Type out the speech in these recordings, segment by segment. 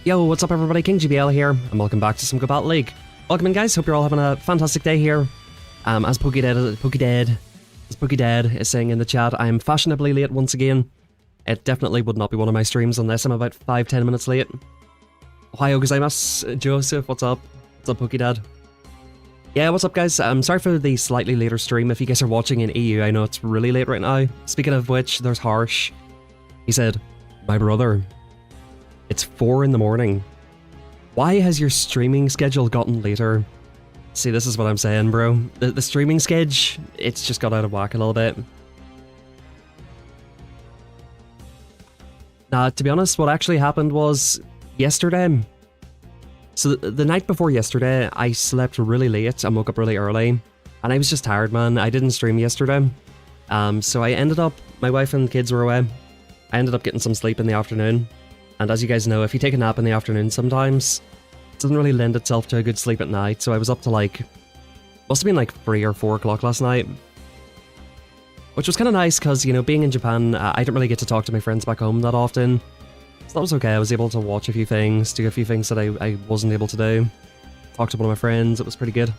Yo, what's up everybody, King GBL here, and welcome back to some Go Battle League. Welcome in guys, hope you're all having a fantastic day here. As PokeDead is saying in the chat, I'm fashionably late once again. It definitely would not be one of my streams unless I'm about 5-10 minutes late. Ohio gozaimasu, Joseph, what's up? What's up PokeDead? Yeah, what's up guys? I'm sorry for the slightly later stream. If you guys are watching in EU, I know it's really late right now. Speaking of which, there's Harsh. He said, my brother, it's 4 in the morning. Why has your streaming schedule gotten later? See, this is what I'm saying, bro. The streaming schedule, it's just got out of whack a little bit. Nah, to be honest, what actually happened was yesterday. So the night before yesterday, I slept really late and woke up really early. And I was just tired, man. I didn't stream yesterday. So I ended up, my wife and kids were away. I ended up getting some sleep in the afternoon. And as you guys know, if you take a nap in the afternoon sometimes, it doesn't really lend itself to a good sleep at night. So I was up to like, must have been like 3 or 4 o'clock last night. Which was kind of nice because, you know, being in Japan, I didn't really get to talk to my friends back home that often. So that was okay. I was able to watch a few things, do a few things that I wasn't able to do. Talk to one of my friends, it was pretty good.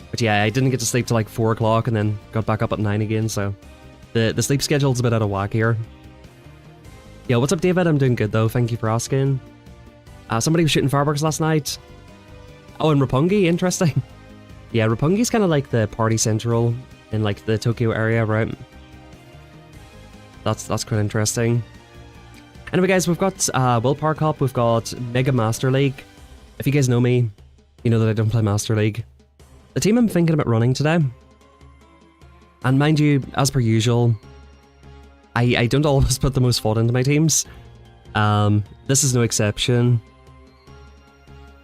But yeah, I didn't get to sleep till like 4 o'clock and then got back up at 9 again, so the sleep schedule's a bit out of whack here. Yo, what's up David? I'm doing good though, thank you for asking. Somebody was shooting fireworks last night. Oh, in Roppongi, interesting. Yeah, Roppongi's kind of like the party central in like the Tokyo area, right? That's quite interesting. Anyway guys, we've got Willpower Cup, we've got Mega Master League. If you guys know me, you know that I don't play Master League. The team I'm thinking about running today, and mind you, as per usual, I don't always put the most thought into my teams. This is no exception.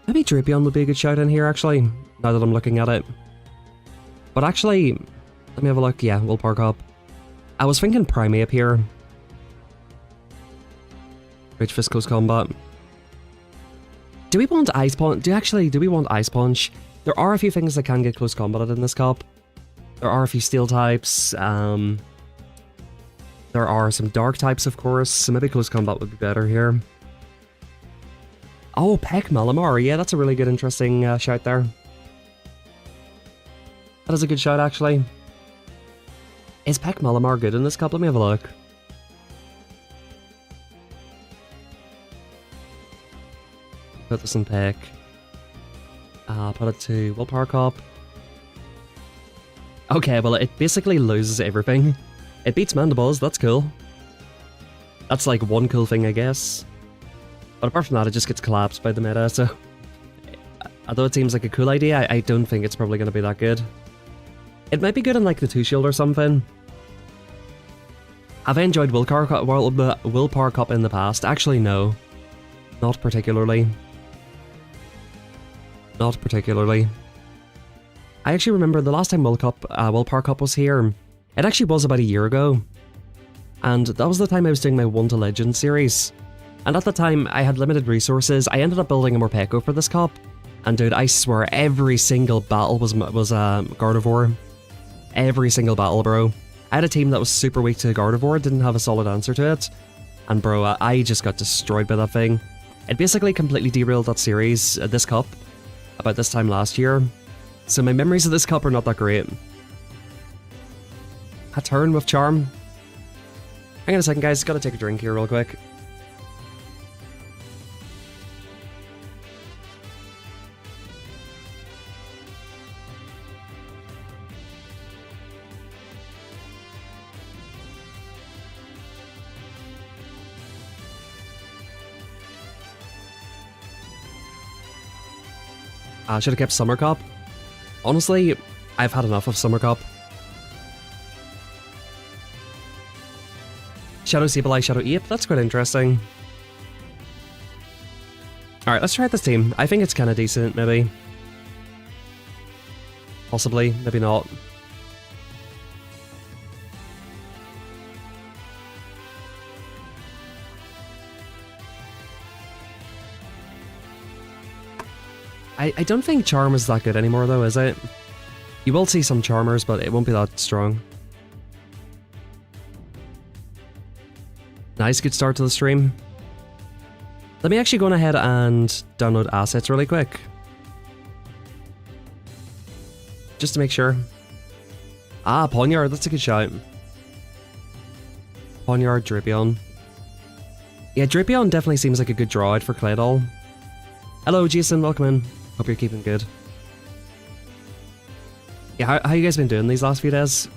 Maybe Drapion would be a good shout in here actually, now that I'm looking at it. But actually, let me have a look. Yeah, Willpower Cup. I was thinking Primeape here. Rage Fist Close Combat. Do we want Ice Punch? Do we want Ice Punch? There are a few things that can get close combated in this cup. There are a few steel types. There are some dark types, of course, so maybe close combat would be better here. Oh, Peck Malamar. Yeah, that's a really good, interesting shout there. That is a good shout, actually. Is Peck Malamar good in this cup? Let me have a look. Put this in Peck. Put it to Willpower Cup. Okay, well, it basically loses everything. It beats Mandibles, that's cool. That's like one cool thing, I guess. But apart from that, it just gets collapsed by the meta, so... Although it seems like a cool idea, I don't think it's probably going to be that good. It might be good in like the 2-shield or something. Have I enjoyed Willpower Cup in the past? Actually, no. Not particularly. Not particularly. I actually remember the last time Willpower Cup was here. It actually was about a year ago. And that was the time I was doing my 1 to Legend series. And at the time, I had limited resources. I ended up building a Morpeko for this cup. And dude, I swear, every single battle was Gardevoir. Every single battle, bro. I had a team that was super weak to Gardevoir, didn't have a solid answer to it. And bro, I just got destroyed by that thing. It basically completely derailed that series, this cup, about this time last year. So my memories of this cup are not that great. A turn with Charm. Hang on a second guys, gotta take a drink here real quick. I should have kept Summer Cup. Honestly, I've had enough of Summer Cup. Shadow Sableye, Shadow Ape, that's quite interesting. Alright, let's try out this team. I think it's kind of decent, maybe. Possibly, maybe not. I don't think Charm is that good anymore though, is it? You will see some Charmers, but it won't be that strong. Nice, good start to the stream. Let me actually go on ahead and download assets really quick. Just to make sure. Ah, Poniard, that's a good shout. Poniard, Drapion. Yeah, Drapion definitely seems like a good draw out for Claydol. Hello, Jason, welcome in. Hope you're keeping good. Yeah, how you guys been doing these last few days?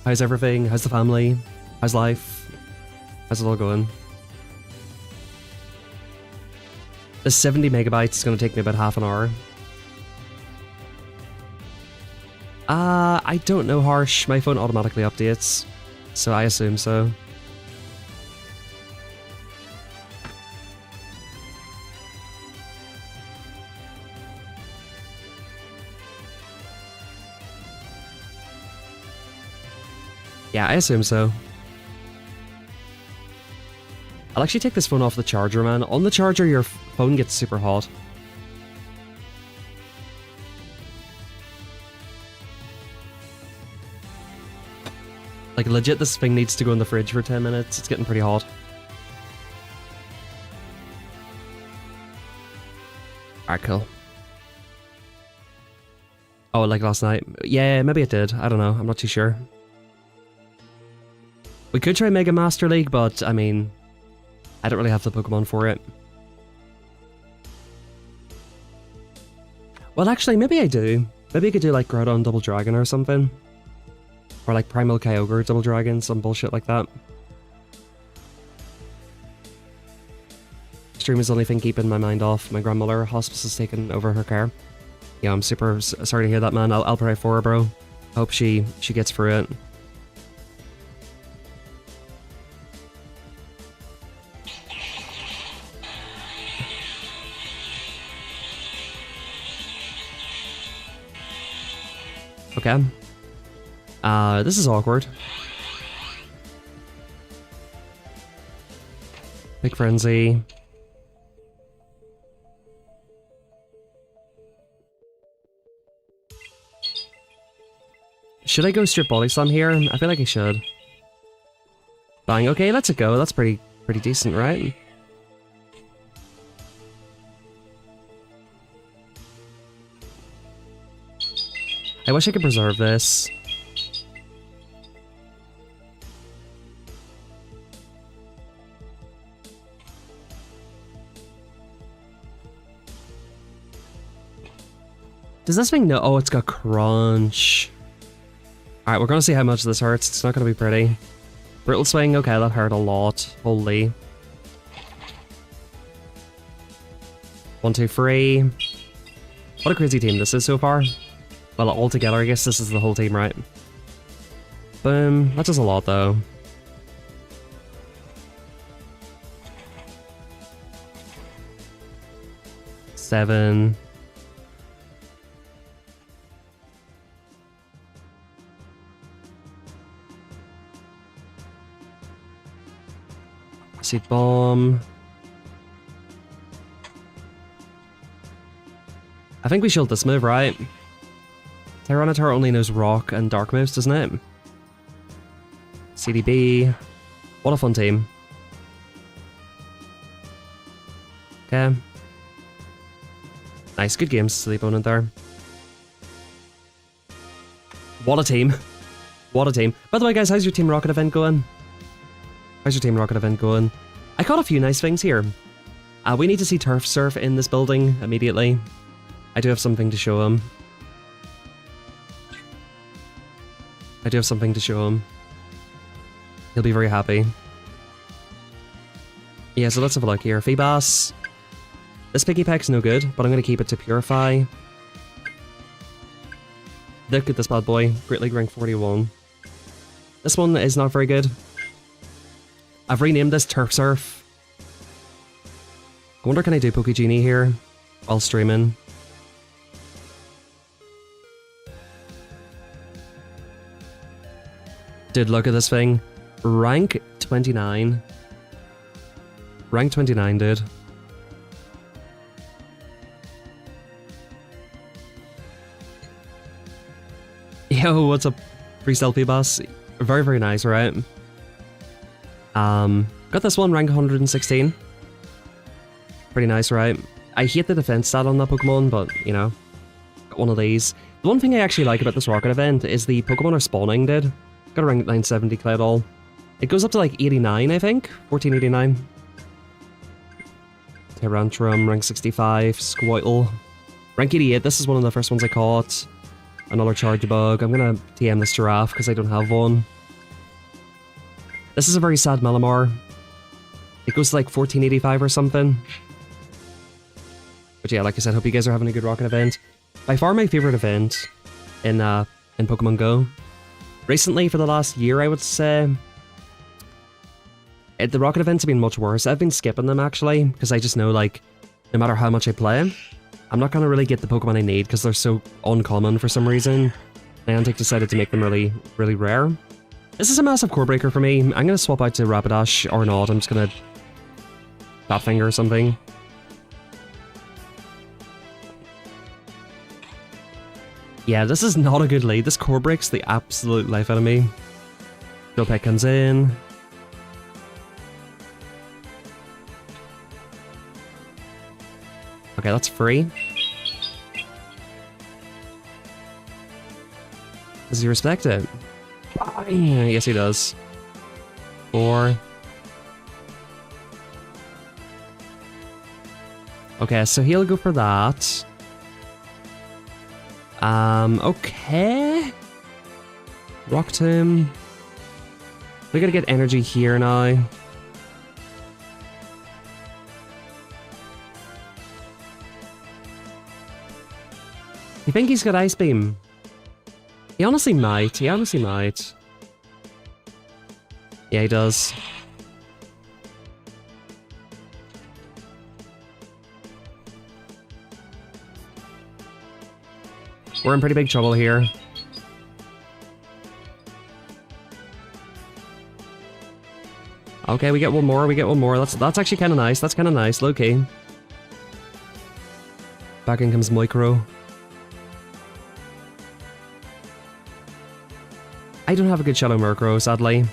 How's everything? How's the family? How's life? How's it all going? The 70 megabytes is going to take me about half an hour. I don't know, Harsh. My phone automatically updates, so I assume so. Yeah, I assume so. I'll actually take this phone off the charger, man. On the charger, your phone gets super hot. Like, legit, this thing needs to go in the fridge for 10 minutes. It's getting pretty hot. Alright, cool. Oh, like last night? Yeah, maybe it did. I don't know. I'm not too sure. We could try Mega Master League, but, I mean, I don't really have the Pokemon for it. Well, actually, maybe I do. Maybe I could do, like, Groudon Double Dragon or something. Or, like, Primal Kyogre Double Dragon, some bullshit like that. Stream is the only thing keeping my mind off. My grandmother, hospice has taken over her care. Yeah, I'm super sorry to hear that, man. I'll pray for her, bro. Hope she gets through it. Okay. This is awkward. Big Frenzy. Should I go strip Body Slam here? I feel like I should. Bang. Okay, let's go. That's pretty decent, right? I wish I could preserve this. Does this thing know? Oh, it's got crunch. Alright, we're gonna see how much this hurts. It's not gonna be pretty. Brittle Swing, okay, that hurt a lot. Holy. 1, 2, 3. What a crazy team this is so far. Well, altogether, I guess this is the whole team, right? Boom. That does a lot, though. Seven. Seed Bomb. I think we shield this move, right? Tyranitar only knows rock and dark moves, doesn't it? CDB. What a fun team. Okay. Nice, good games to the opponent there. What a team. What a team. By the way, guys, how's your Team Rocket event going? How's your Team Rocket event going? I caught a few nice things here. We need to see Turf Surf in this building immediately. I do have something to show him. I do have something to show him. He'll be very happy. Yeah, so let's have a look here. Feebas. This Piggy Peck's no good, but I'm going to keep it to Purify. Look at this bad boy. Great League rank 41. This one is not very good. I've renamed this Turf Surf. I wonder, can I do Pokegenie here while streaming? Dude, look at this thing. Rank 29. Rank 29, dude. Yo, what's up? Free selfie boss. Very, very nice, right? Got this one, rank 116. Pretty nice, right? I hate the defense stat on that Pokemon, but, you know, got one of these. The one thing I actually like about this rocket event is the Pokemon are spawning, dude. Got a rank 970 Claydol. It goes up to like 89, I think. 1489. Tyrantrum, rank 65. Squirtle. Rank 88, this is one of the first ones I caught. Another Chargebug. I'm gonna TM this Giraffe because I don't have one. This is a very sad Malamar. It goes to like 1485 or something. But yeah, like I said, hope you guys are having a good rocket event. By far my favorite event in Pokemon Go. Recently, for the last year, I would say, the rocket events have been much worse. I've been skipping them, actually, because I just know, like, no matter how much I play, I'm not going to really get the Pokemon I need because they're so uncommon for some reason. Niantic decided to make them really, really rare. This is a massive core breaker for me. I'm going to swap out to Rapidash or not. I'm just going to Fat Finger or something. Yeah, this is not a good lead. This core breaks the absolute life out of me. Gopek comes in. Okay, that's free. Does he respect it? Yes, he does. 4. Okay, so he'll go for that. Okay. Rock Tomb. We gotta get energy here now. You think he's got Ice Beam? He honestly might. He honestly might. Yeah, he does. We're in pretty big trouble here. Okay, we get one more, we get one more. That's actually kind of nice. That's kind of nice, low-key. Back in comes Micro. I don't have a good Shadow Murkrow, sadly.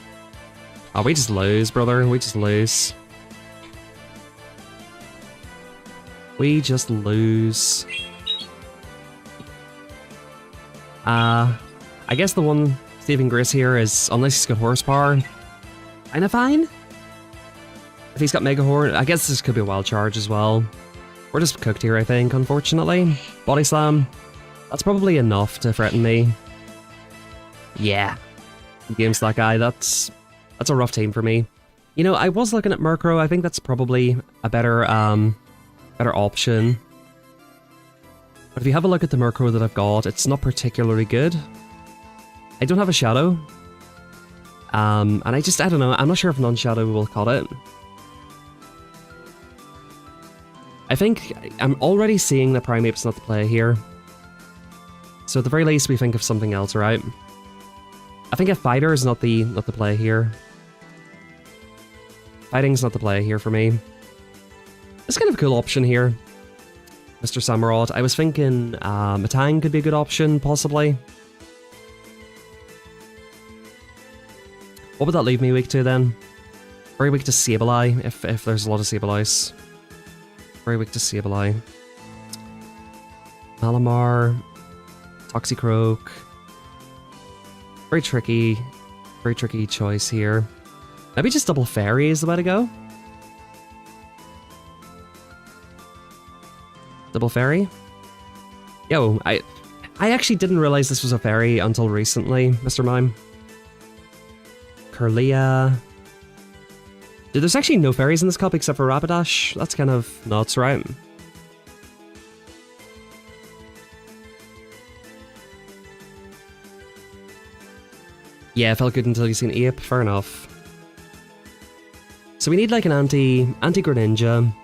Oh, we just lose, brother. We just lose. We just lose. I guess the one saving grace here is, unless he's got horsepower, kinda fine. If he's got Mega Horn, I guess this could be a wild charge as well. We're just cooked here, I think, unfortunately. Body Slam. That's probably enough to threaten me. Yeah. Games that guy, that's a rough team for me. You know, I was looking at Murkrow. I think that's probably a better option. But if you have a look at the Murkrow that I've got, it's not particularly good. I don't have a Shadow. And I don't know, I'm not sure if non-Shadow will cut it. I think I'm already seeing that Primeape's not the play here. So at the very least, we think of something else, right? I think a Fighter is not the play here. Fighting's not the play here for me. It's kind of a cool option here. Mr. Samurott. I was thinking Matang could be a good option, possibly. What would that leave me weak to then? Very weak to Sableye, if there's a lot of Sableye's. Very weak to Sableye. Malamar. Toxicroak. Very tricky choice here. Maybe just double Fairy is the way to go. Double Fairy? Yo, I actually didn't realize this was a fairy until recently, Mr. Mime. Kirlia. Dude, there's actually no fairies in this cup except for Rapidash. That's kind of nuts, right? Yeah, it felt good until you seen Ape. Fair enough. So we need like an anti-Greninja.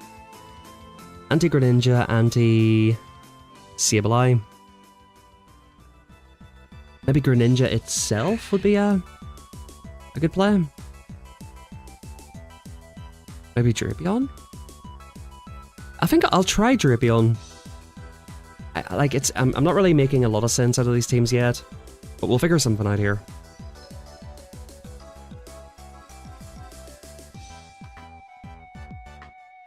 Anti-Greninja, anti-Sableye. Maybe Greninja itself would be a good play. Maybe Drapion? I think I'll try Drapion. I'm not really making a lot of sense out of these teams yet, but we'll figure something out here.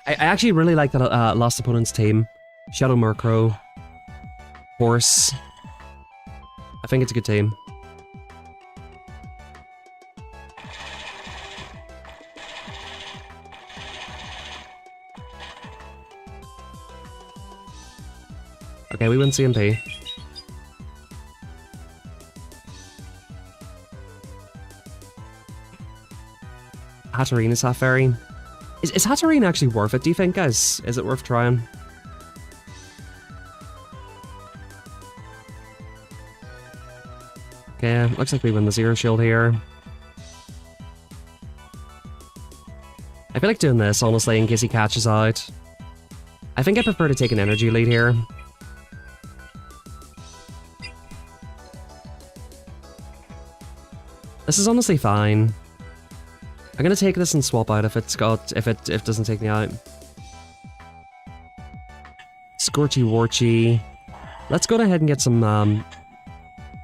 I actually really like that last opponent's team. Shadow Murkrow. Horse. I think it's a good team. Okay, we win CMP. Hatterene half fairy. Is Hatterene actually worth it, do you think, guys? Is it worth trying? Okay, looks like we win the Zero Shield here. I feel like doing this, honestly, in case he catches out. I think I prefer to take an energy lead here. This is honestly fine. I'm gonna take this and swap out if it doesn't take me out. Scorchy Warchy. Let's go ahead and get some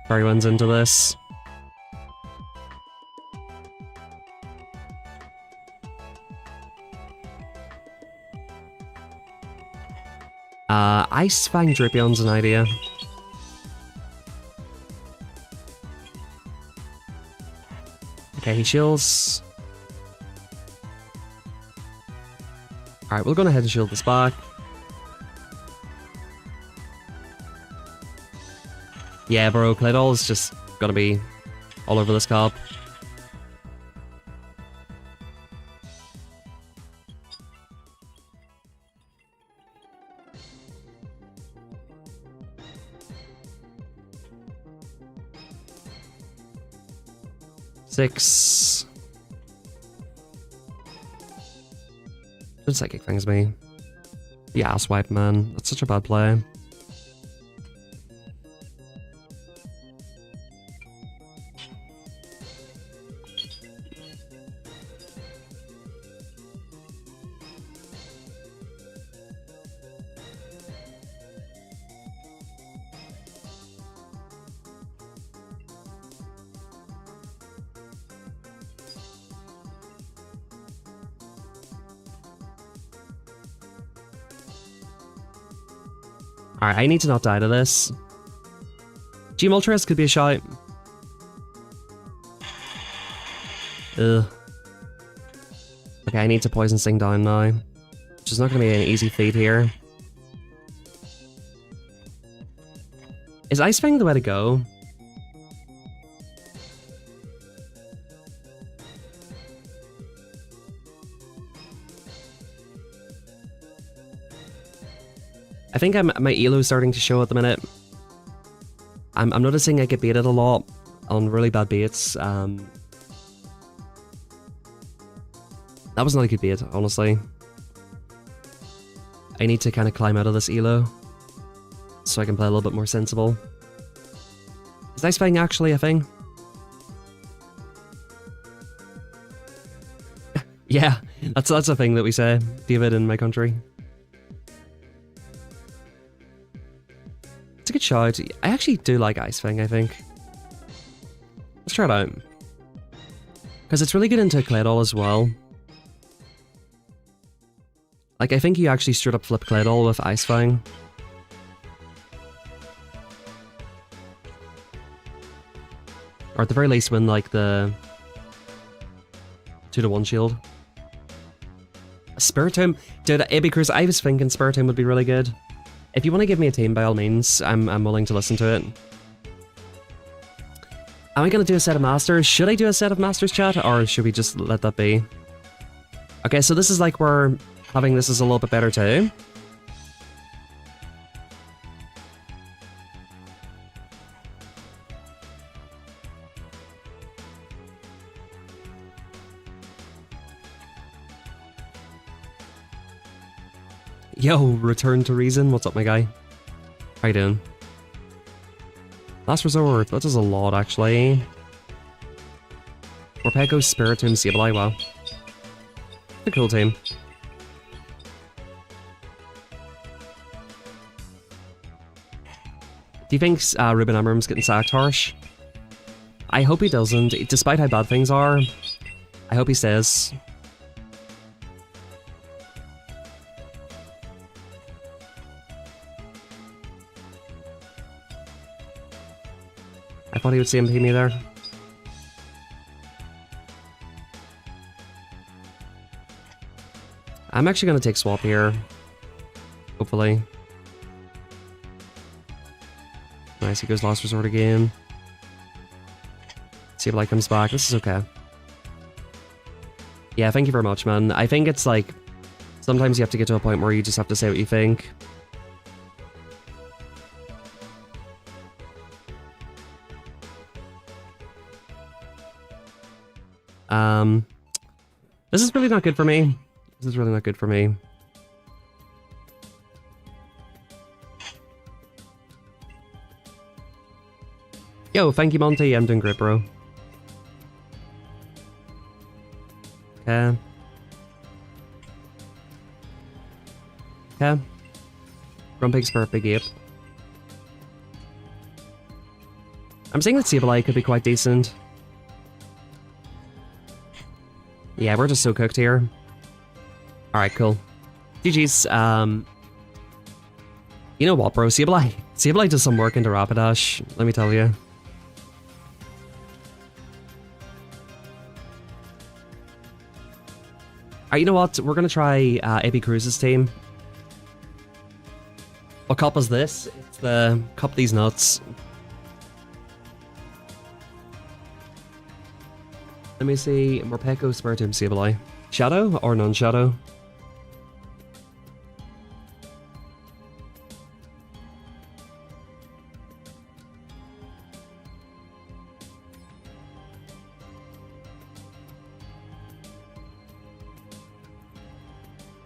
fairy winds into this. Ice Fang Dripion's an idea. Okay, he shields. Alright, we'll go ahead and shield this back. Yeah, bro, Claydol's just gonna be all over this cop. Six. Don't Psychic Fangs me. The ass wipe, man. That's such a bad play. Alright, I need to not die to this. Gym Ultras could be a shot. Ugh. Okay, I need to Poison Sting down now. Which is not going to be an easy feat here. Is Ice Fang the way to go? I think my elo's starting to show at the minute. I'm noticing I get baited a lot on really bad baits. That was not a good bait, honestly. I need to kind of climb out of this elo so I can play a little bit more sensible. Is Ice Fang actually a thing? Yeah, that's a thing that we say, David, in my country. It's a good shout. I actually do like Ice Fang, I think. Let's try it out. Because it's really good into Claydol as well. Like, I think you actually straight up flip Claydol with Ice Fang. Or at the very least win, like, the 2-to-1 shield. Spiritomb? Dude, AB Cruz, I was thinking Spiritomb would be really good. If you want to give me a team, by all means, I'm willing to listen to it. Am I going to do a set of Masters? Should I do a set of Masters, chat? Or should we just let that be? Okay, so this is like we're having this is a little bit better too. Yo, Return to Reason, what's up my guy? How you doing? Last Resort, that does a lot actually. Morpeko, Spiritomb, Sableye, wow. A cool team. Do you think Ruben Amram's getting sacked harsh? I hope he doesn't, despite how bad things are. I hope he stays. I thought he would CMP me there. I'm actually going to take swap here. Hopefully. Nice, he goes last resort again. See if light comes back. This is okay. Yeah, thank you very much, man. I think it's like, sometimes you have to get to a point where you just have to say what you think. This is really not good for me. This is really not good for me. Yo, thank you, Monty. I'm doing great, bro. Okay. Okay. Grumpig's for a big ape. I'm saying that Sableye could be quite decent. Yeah, we're just so cooked here. Alright, cool. GG's. You know what, bro? Sableye does some work into Rapidash, let me tell you. Alright, you know what? We're gonna try AB Cruz's team. What cup is this? It's the Cup These Nuts. Let me see. Morpeko, Spiritomb, Sableye. Shadow or non-shadow?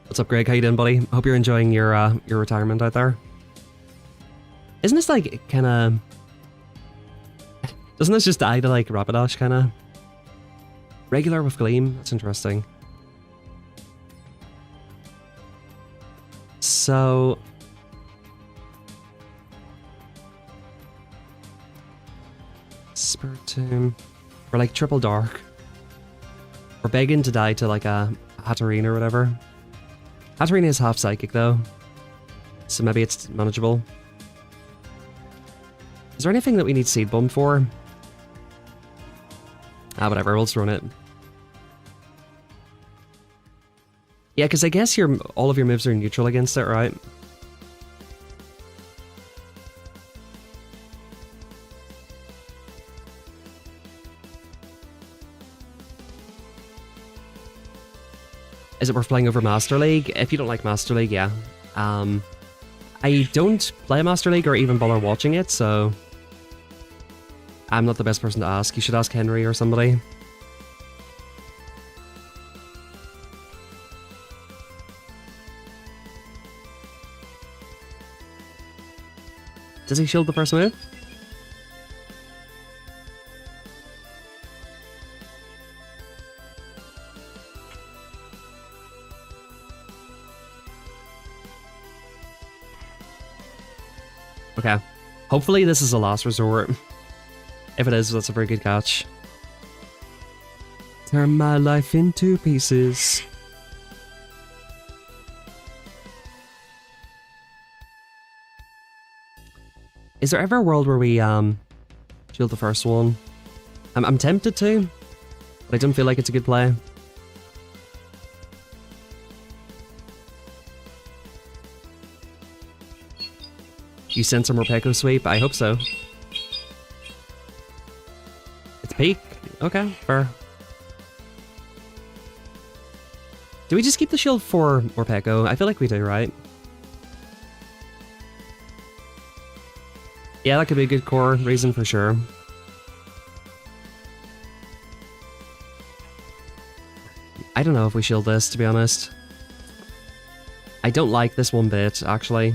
What's up, Greg? How you doing, buddy? Hope you're enjoying your retirement out there. Isn't this like kind of? Doesn't this just die to like Rapidash kind of? Regular with Gleam. That's interesting. So. Spiritomb. We're like triple dark. We're begging to die to like a Hatterene or whatever. Hatterene is half psychic though, so maybe it's manageable. Is there anything that we need Seed Bomb for? Ah, whatever, we'll just run it. Yeah, because I guess all of your moves are neutral against it, right? Is it worth playing over Master League? If you don't like Master League, yeah. I don't play Master League or even bother watching it, so I'm not the best person to ask. You should ask Henry or somebody. Does he shield the first move? Okay. Hopefully this is a last resort. If it is, that's a very good catch. Turn my life into pieces. Is there ever a world where we shield the first one? I'm tempted to, but I don't feel like it's a good play. You sent some Morpeko sweep? I hope so. It's peak? Okay, fair. Do we just keep the shield for Morpeko? I feel like we do, right? Yeah, that could be a good core reason for sure. I don't know if we shield this, to be honest. I don't like this one bit, actually.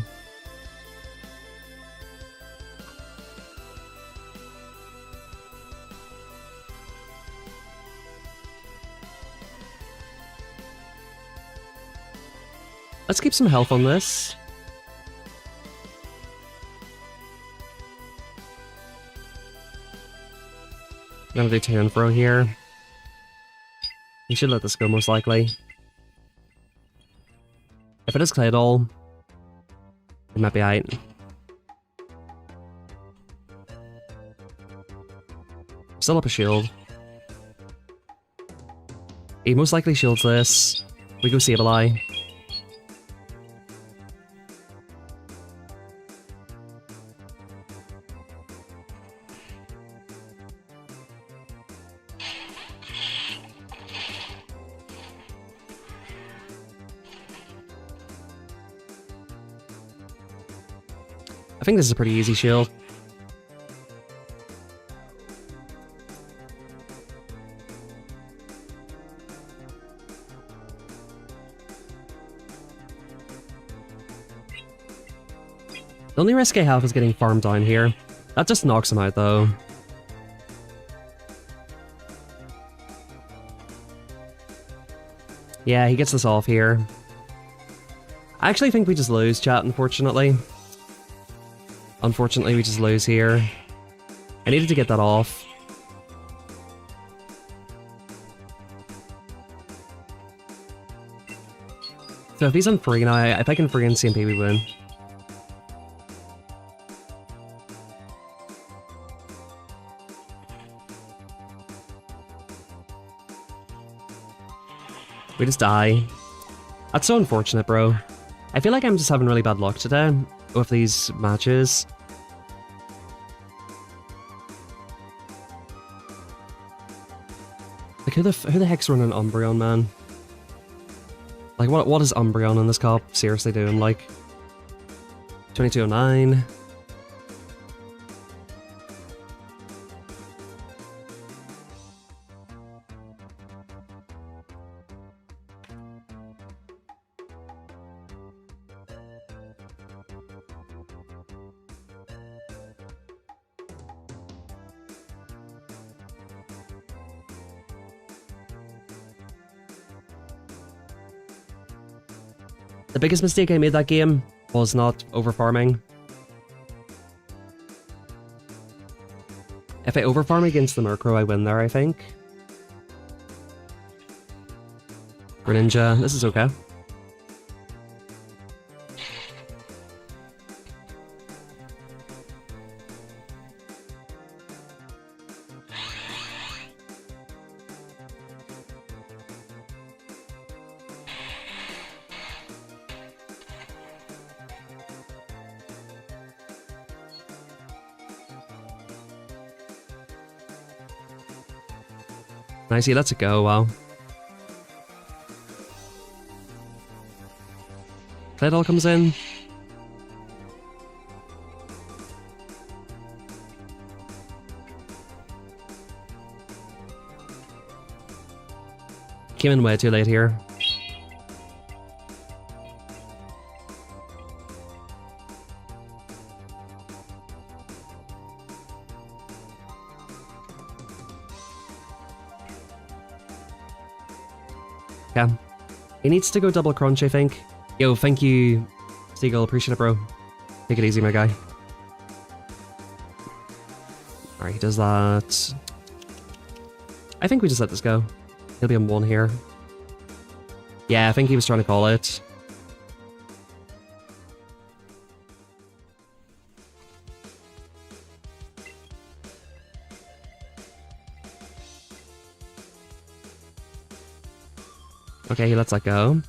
Let's keep some health on this. I'm gonna do turn throw here. We should let this go most likely. If it is Claydol, it might be aight. Still up a shield. He most likely shields this. We go Sableye. I think this is a pretty easy shield. The only risk I have is getting farmed down here. That just knocks him out though. Yeah, he gets this off here. I actually think we just lose, chat, unfortunately. Unfortunately, we just lose here. I needed to get that off. So if he's on free now, if I can free in CMP, we win. We just die. That's so unfortunate, bro. I feel like I'm just having really bad luck today with these matches. Like, who the heck's running Umbreon, man? Like, what is Umbreon in this cup seriously doing? Like, 2209. The biggest mistake I made that game was not overfarming. If I overfarm against the Murkrow, I win there, I think. Greninja, this is okay. Nice, he lets it go, wow. Claydol comes in. Came in way too late here. Yeah. He needs to go double crunch, I think. Yo, thank you, Seagull. Appreciate it, bro. Take it easy, my guy. Alright, he does that. I think we just let this go. He'll be on one here. Yeah, I think he was trying to call it. Okay, he lets that go.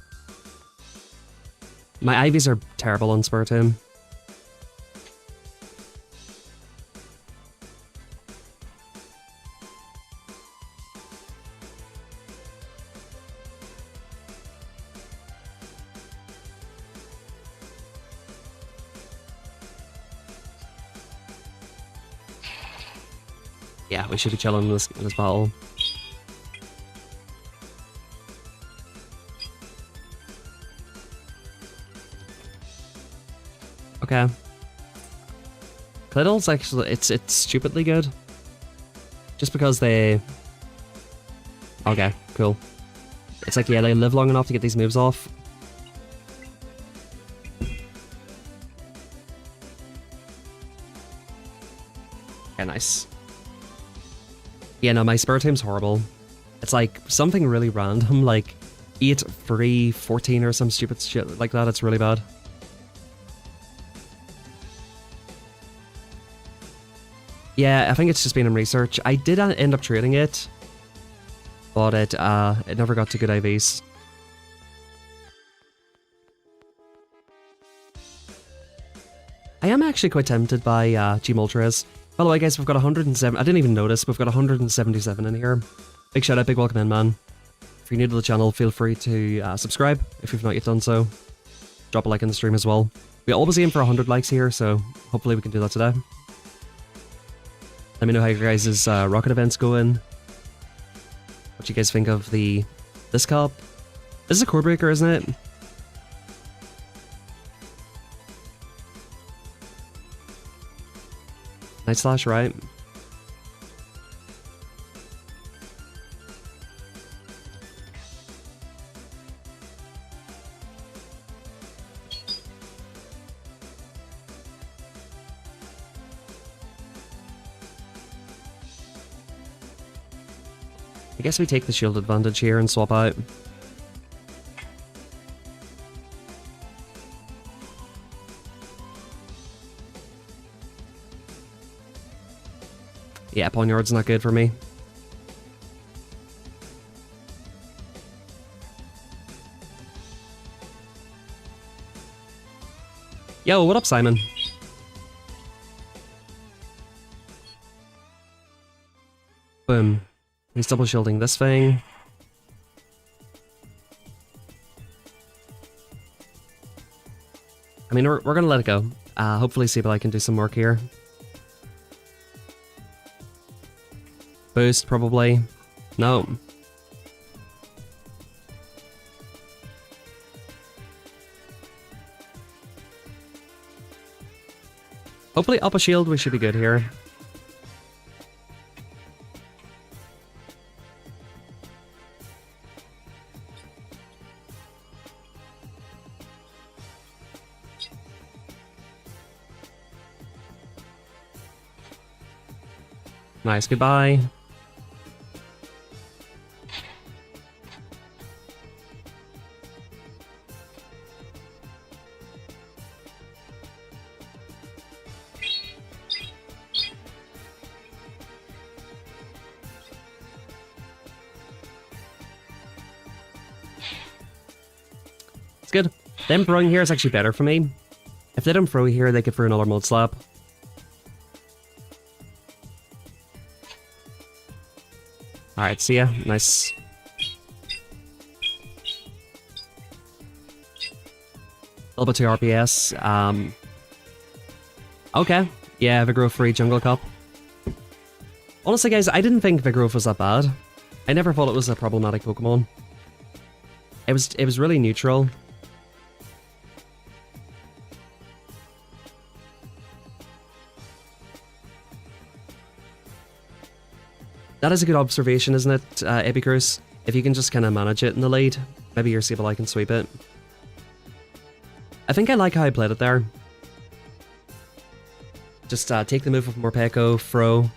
My IVs are terrible on Spiritomb. Yeah, we should be chilling in this battle. Okay. Claydol's actually, it's stupidly good. Just because they... Okay, cool. It's like, yeah, they live long enough to get these moves off. Okay, nice. Yeah, no, my Spiritomb's horrible. It's like something really random, like 8, 3, 14 or some stupid shit like that. It's really bad. Yeah, I think it's just been in research. I did end up trading it, but it never got to good IVs. I am actually quite tempted by Gem Ultras. By the way, guys, we've got 107. I didn't even notice. We've got 177 in here. Big shout out, big welcome in, man. If you're new to the channel, feel free to subscribe if you've not yet done so. Drop a like in the stream as well. We always aim for 100 likes here, so hopefully we can do that today. Let me know how your guys' rocket events going. What you guys think of this cup. This is a core breaker, isn't it? Night Slash, right? I guess we take the shield advantage here and swap out. Yeah, Poniard's not good for me. Yo, what up, Simon? Boom. He's double shielding this thing. I mean, we're gonna let it go. Hopefully Sableye can do some work here. Boost, probably. No. Hopefully up a shield, we should be good here. Nice, goodbye. It's good. Them throwing here is actually better for me. If they don't throw here, they could throw another Mud Slap. Alright, see ya. Nice. A little bit too RPS. Okay. Yeah, Vigoroth free Jungle Cup. Honestly, guys, I didn't think Vigoroth was that bad. I never thought it was a problematic Pokemon. It was really neutral. That is a good observation, isn't it, Epicurus? If you can just kind of manage it in the lead, maybe your Sableye can sweep it. I think I like how I played it there. Just take the move with Morpeko, throw.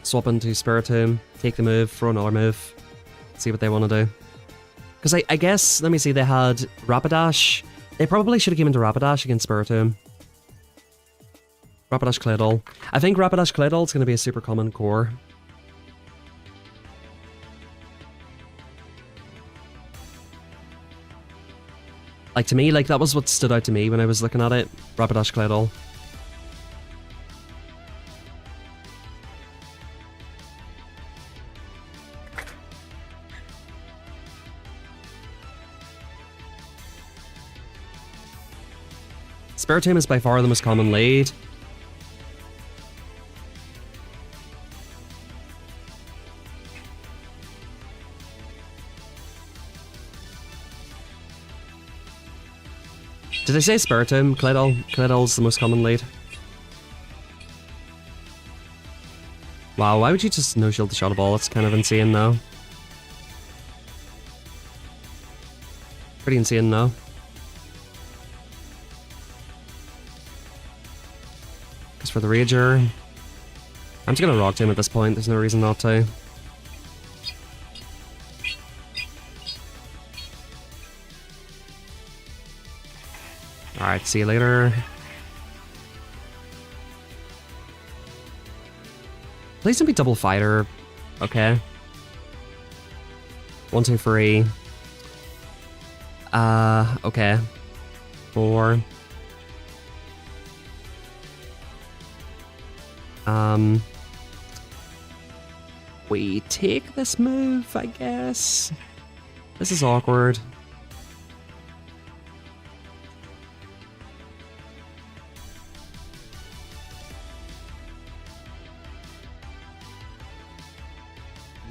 Swap into Spiritomb, take the move, throw another move. See what they want to do. Because I guess, let me see, they had Rapidash. They probably should have came into Rapidash against Spiritomb. Rapidash Claydol. I think Rapidash Claydol is going to be a super common core. Like, to me, like, that was what stood out to me when I was looking at it. Rapidash Claydol. Spiritomb is by far the most common lead. Did I say Spiritomb? Claydol? Claydol's the most common lead. Wow, why would you just no-shield the Shadow Ball? It's kind of insane now. Pretty insane now. As for the Rager, I'm just gonna Rock Tomb at this point, there's no reason not to. Alright, see you later. Please don't be double fighter. Okay. 1, 2, 3. Okay. 4. We take this move, I guess. This is awkward.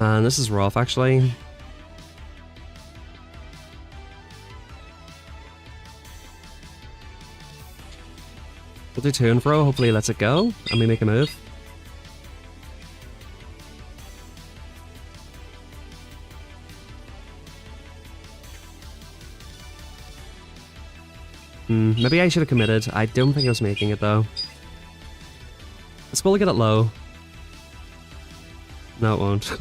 Man, this is rough, actually. We'll do to and fro, hopefully he lets it go, and we make a move. Maybe I should have committed. I don't think I was making it, though. Let's probably get it low. No, it won't.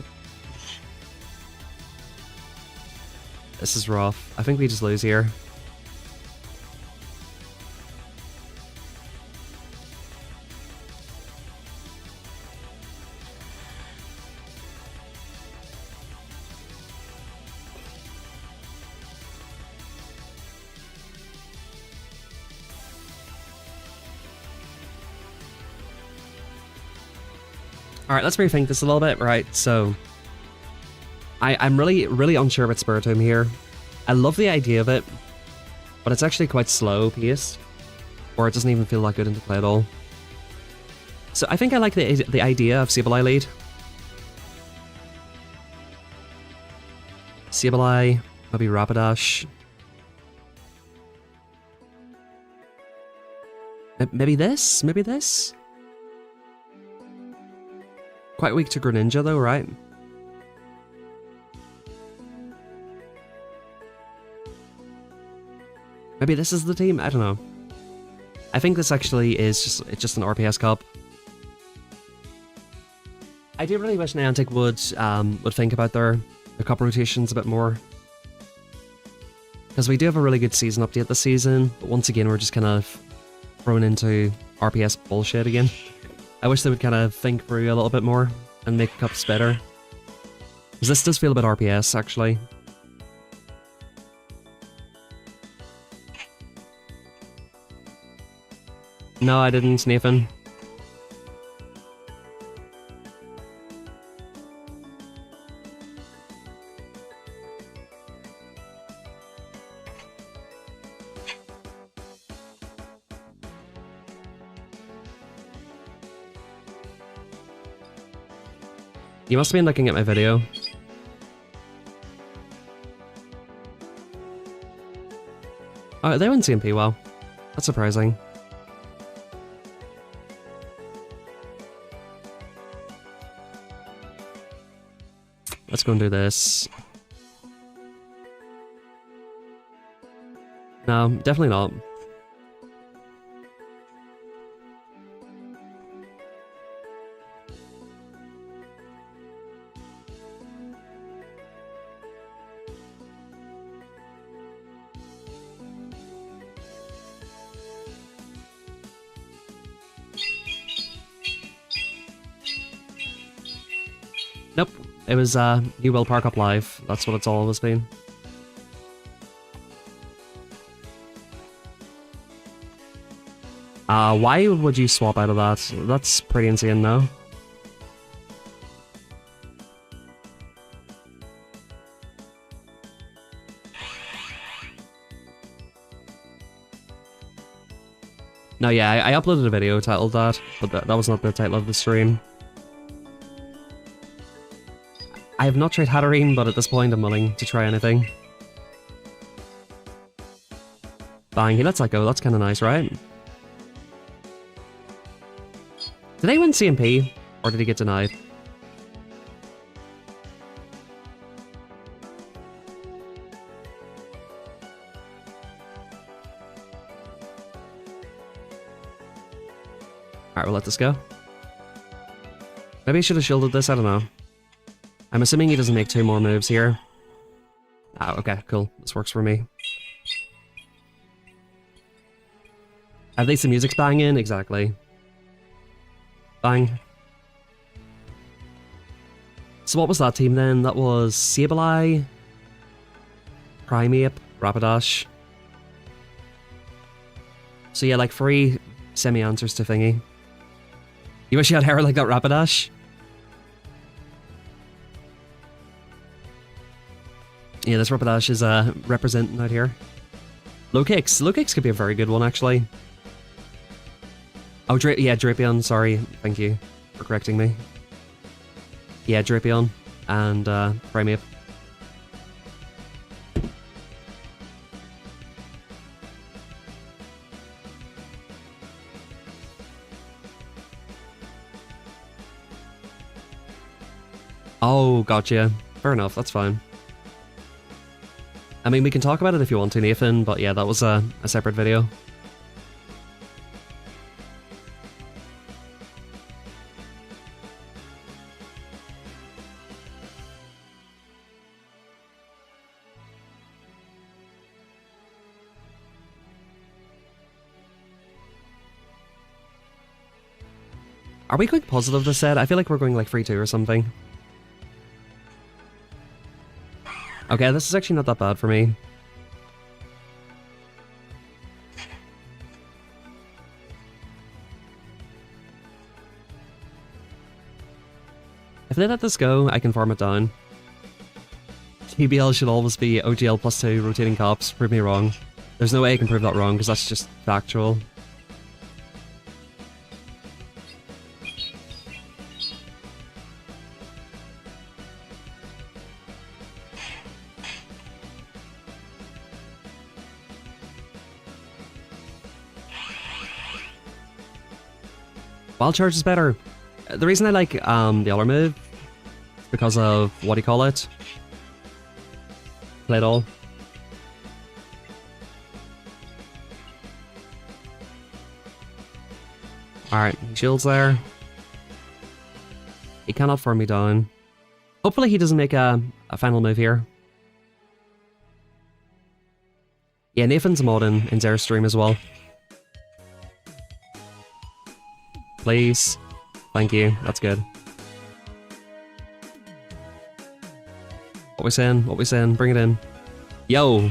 This is rough. I think we just lose here. Alright, let's rethink this a little bit. Right, so I'm really unsure about Spiritomb here. I love the idea of it, but it's actually quite slow paced, or it doesn't even feel that good into play at all. So I think I like the idea of Sableye lead. Sableye, maybe Rapidash. Maybe this? Maybe this? Quite weak to Greninja though, right? Maybe this is the team? I don't know. I think this actually is just an RPS Cup. I do really wish Niantic would think about their cup rotations a bit more. Because we do have a really good season update this season, but once again we're just kind of thrown into RPS bullshit again. I wish they would kind of think through a little bit more and make cups better. Because this does feel a bit RPS, actually. No, I didn't, Nathan. You must have been looking at my video. Oh, they went CMP well. That's surprising. Let's go and do this. No, definitely not. Nope, it was new Willpower Cup Live. That's what it's always been. Why would you swap out of that? That's pretty insane, no? No, yeah, I uploaded a video titled that, but that was not the title of the stream. I have not tried Hatterene, but at this point I'm willing to try anything. Bang, he lets that go, that's kinda nice, right? Did they win CMP, or did he get denied? Alright, we'll let this go. Maybe I should have shielded this, I don't know. I'm assuming he doesn't make 2 more moves here. Ah, okay, cool. This works for me. At least the music's banging, exactly. Bang. So what was that team then? That was Sableye, Primeape, Rapidash. So yeah, like 3 semi-answers to thingy. You wish you had hair like that, Rapidash? Yeah, this Rapidash is representing out here. Low kicks. Low kicks could be a very good one, actually. Oh, yeah, Drapion, sorry. Thank you for correcting me. Yeah, Drapion and Primeape. Oh, gotcha. Fair enough, that's fine. I mean, we can talk about it if you want to, Nathan, but yeah, that was a separate video. Are we going positive this set? I feel like we're going like 3-2 or something. Okay, this is actually not that bad for me. If they let this go, I can farm it down. TBL should always be OGL +2 rotating cops. Prove me wrong. There's no way I can prove that wrong because that's just factual. Wild Charge is better. The reason I like the other move is because of, what do you call it? Play it all. Alright, shield's there. He cannot farm me down. Hopefully he doesn't make a final move here. Yeah, Nathan's a mod in Zera's stream as well. Please. Thank you. That's good. What we saying? What we saying? Bring it in. Yo!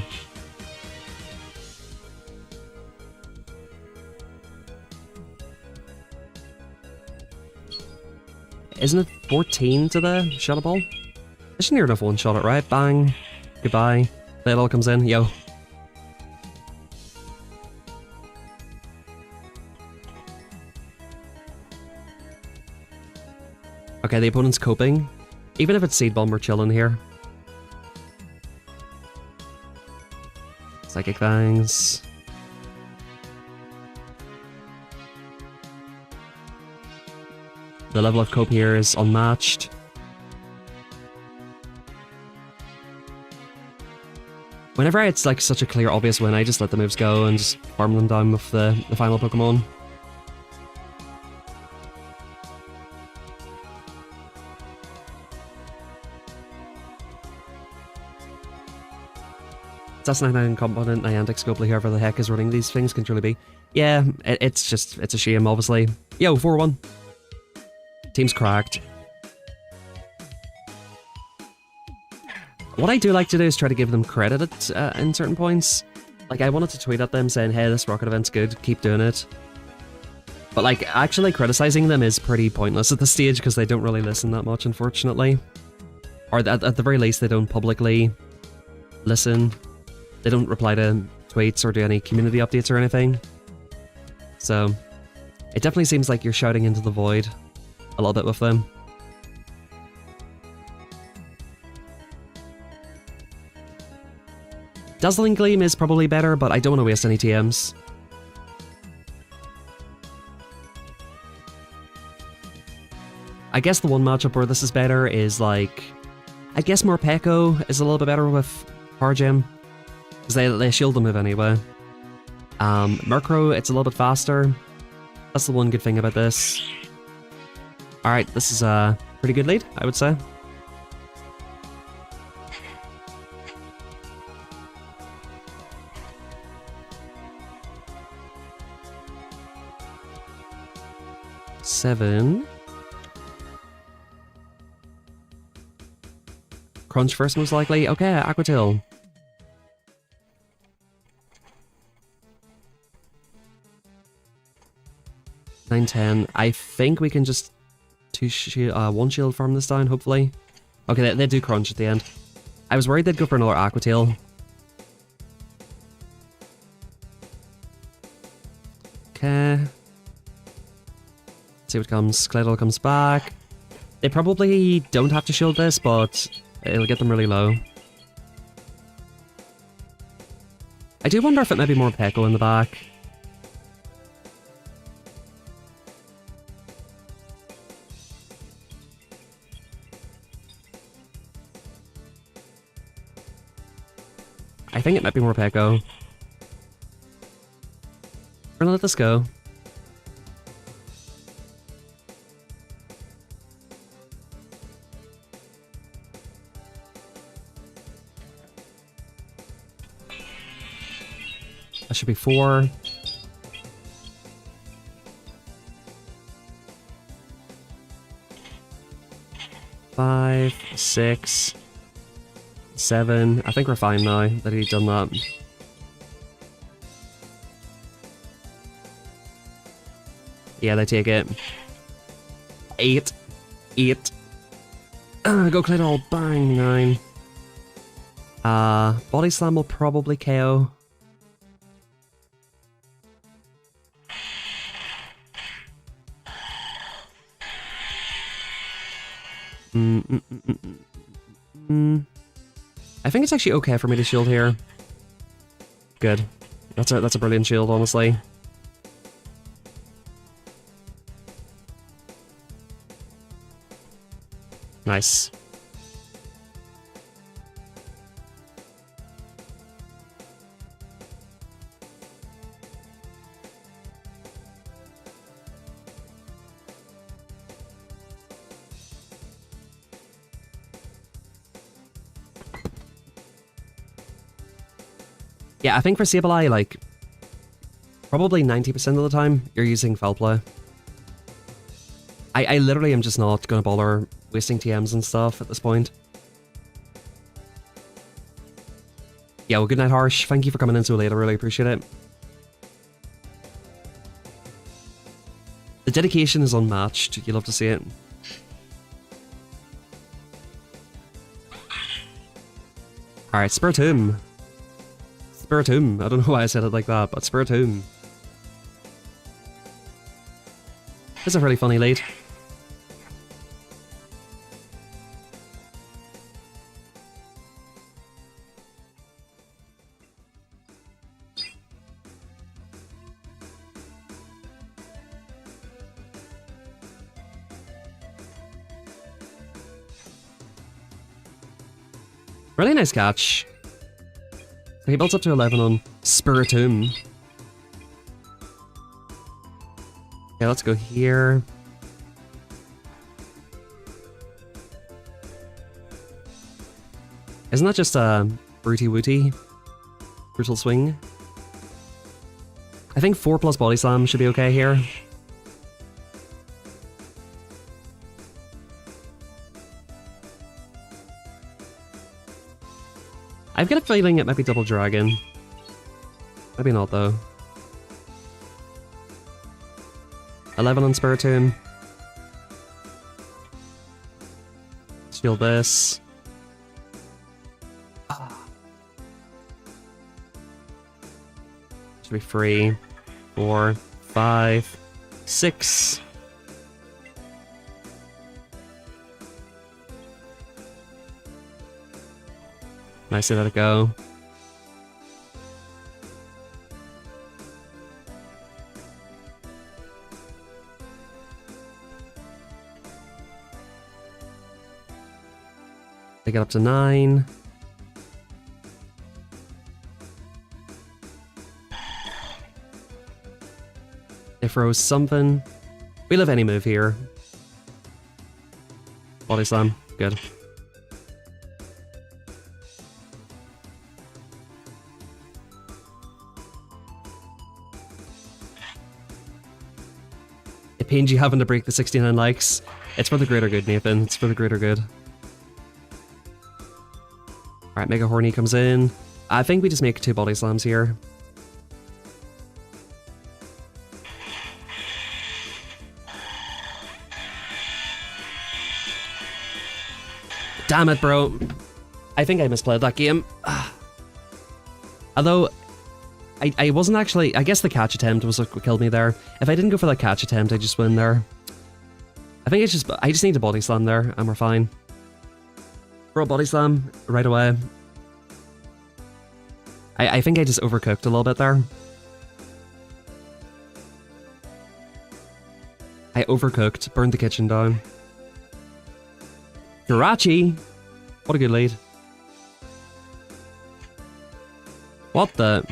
Isn't it 14 to the shot ball? I should near enough one shot it, right? Bang. Goodbye. That all comes in. Yo. Okay, the opponent's coping. Even if it's Seed Bomb, we're chilling here. Psychic Fangs. The level of cope here is unmatched. Whenever it's like such a clear, obvious win, I just let the moves go and just farm them down with the final Pokemon. That's 99 component, Niantic, Scopely, whoever the heck is running these things can truly be. Yeah, it's a shame, obviously. Yo, 4-1. Team's cracked. What I do like to do is try to give them credit in certain points. Like, I wanted to tweet at them saying, hey, this rocket event's good, keep doing it. But, like, actually criticizing them is pretty pointless at this stage because they don't really listen that much, unfortunately. Or at the very least, they don't publicly listen. They don't reply to tweets or do any community updates or anything. So, it definitely seems like you're shouting into the void a little bit with them. Dazzling Gleam is probably better, but I don't want to waste any TMs. I guess the one matchup where this is better is like... I guess Morpeko is a little bit better with Power Gem. Because they shield the move anyway. Murkrow, it's a little bit faster. That's the one good thing about this. Alright, this is a pretty good lead, I would say. Seven. crunch first, most likely. Okay, Aqua Tail. $9.10. I think we can just one shield farm this down, hopefully. Okay, they do crunch at the end. I was worried they'd go for another Aqua Tail. Okay. See what comes. Claydol comes back. They probably don't have to shield this, but it'll get them really low. I do wonder if it might be more Peko in the back. I think it might be more Peko. We're gonna let this go. That should be 4. Five, 6, 7. I think we're fine now that he's done that. Yeah, they take it. 8. 8. Go Claydol. Bang. 9. Body Slam will probably KO. I think it's actually okay for me to shield here. Good. That's a brilliant shield, honestly. Nice. Yeah, I think for Sableye, like, probably 90% of the time, you're using Foul Play. I literally am just not going to bother wasting TMs and stuff at this point. Yeah, well, good night, Harsh. Thank you for coming in so late. I really appreciate it. The dedication is unmatched. You love to see it. Alright, Spiritomb. Spiritomb. I don't know why I said it like that, but Spiritomb. This is a really funny lead. Really nice catch. So he builds up to 11 on Spiritomb. Okay, let's go here. Isn't that just a Bruty Wooty? Brutal Swing? I think 4 plus Body Slam should be okay here. I've got a feeling it might be Double Dragon. Maybe not, though. 11 on Spiritomb. Shield this. Should be 3, 4, 5, 6. Nicely let it go. They get up to 9. They froze something. We live any move here. Body Slam. Good. It pains you having to break the 69 likes. It's for the greater good, Nathan. It's for the greater good. Alright, Mega Horny comes in. I think we just make 2 body slams here. Damn it, bro. I think I misplayed that game. Although, I wasn't actually... I guess the catch attempt was what killed me there. If I didn't go for that catch attempt, I just win there. I think I just need to body slam there, and we're fine. Throw a body slam right away. I think I just overcooked a little bit there. I overcooked, burned the kitchen down. Jirachi! What a good lead. What the...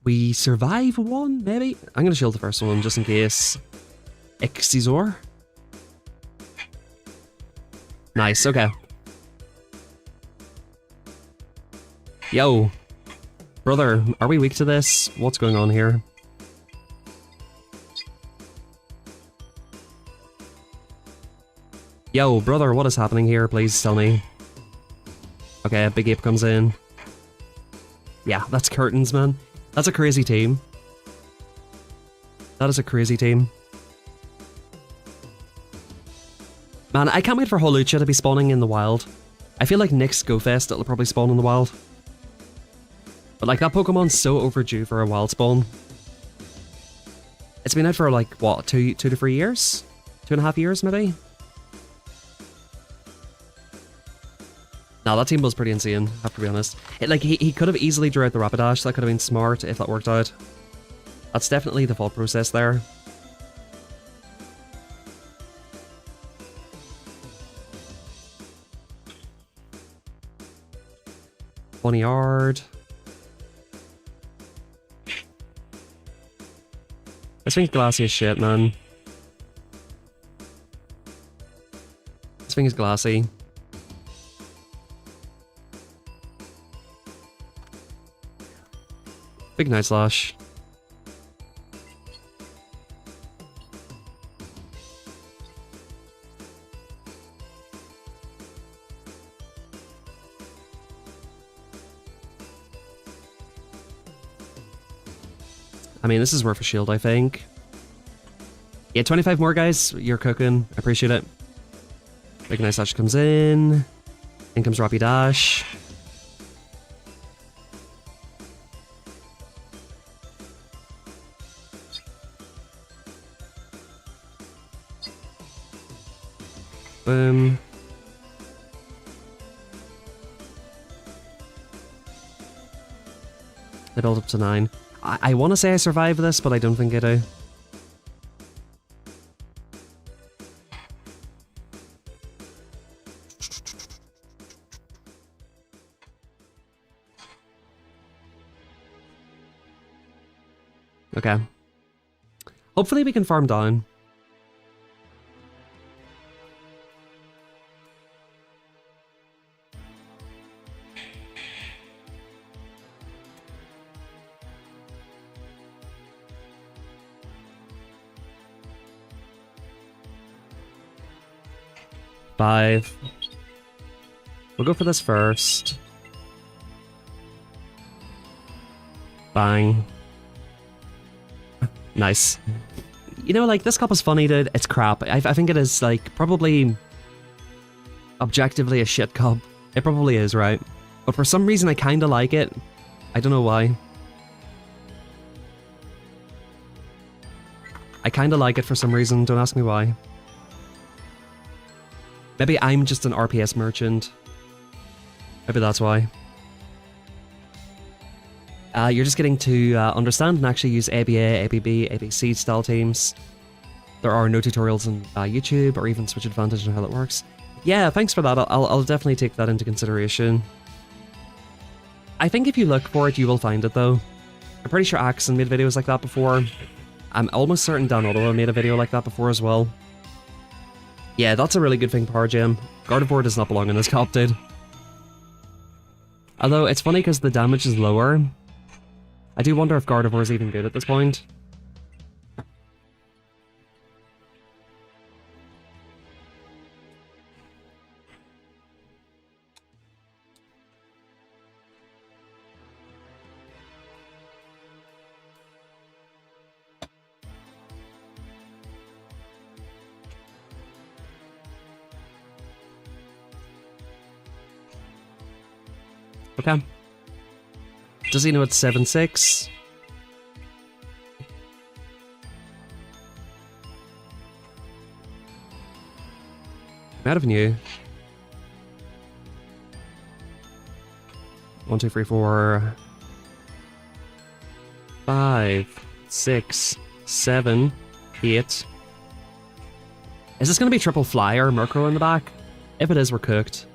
We survive one, maybe? I'm gonna shield the first one just in case. Excisor. Nice, okay. Yo. Brother, are we weak to this? What's going on here? Yo, brother, what is happening here? Please tell me. Okay, Big Ape comes in. Yeah, that's curtains, man. That's a crazy team. That is a crazy team. Man, I can't wait for Holucha to be spawning in the wild. I feel like next GoFest it'll probably spawn in the wild. But like, that Pokemon's so overdue for a wild spawn. It's been out for like, what, 2 to 3 years? 2.5 years, maybe? No, that team was pretty insane, I have to be honest. He could have easily drew out the Rapidash, that could have been smart if that worked out. That's definitely the thought process there. Boneyard. This thing's glassy as shit, man. This thing is glassy. Big Night Slash. I mean, this is worth a shield, I think. Yeah, 25 more, guys. You're cooking. I appreciate it. Big Night Slash comes in. In comes Rapidash. Boom. They build up to 9. I want to say I survived this, but I don't think I do. Okay. Hopefully we can farm down. Five. We'll go for this first. Bang. Nice. You know, like, this cup is funny, dude. It's crap. I think it is, like, probably objectively a shit cup. It probably is, right? But for some reason, I kind of like it. I don't know why. I kind of like it for some reason. Don't ask me why. Maybe I'm just an RPS merchant. Maybe that's why. You're just getting to understand and actually use ABA, ABB, ABC style teams. There are no tutorials on YouTube or even Switch Advantage on how that works. Yeah, thanks for that. I'll definitely take that into consideration. I think if you look for it, you will find it though. I'm pretty sure Axon made videos like that before. I'm almost certain Dan Ottawa made a video like that before as well. Yeah, that's a really good thing, Power Gem. Gardevoir does not belong in this cup, dude. Although, it's funny because the damage is lower. I do wonder if Gardevoir is even good at this point. Okay. Does he know it's 7-6? Might have knew. 1, 2, 3, 4, 5, 6, 7, 8. Is this going to be triple flyer Murkrow in the back? If it is, we're cooked.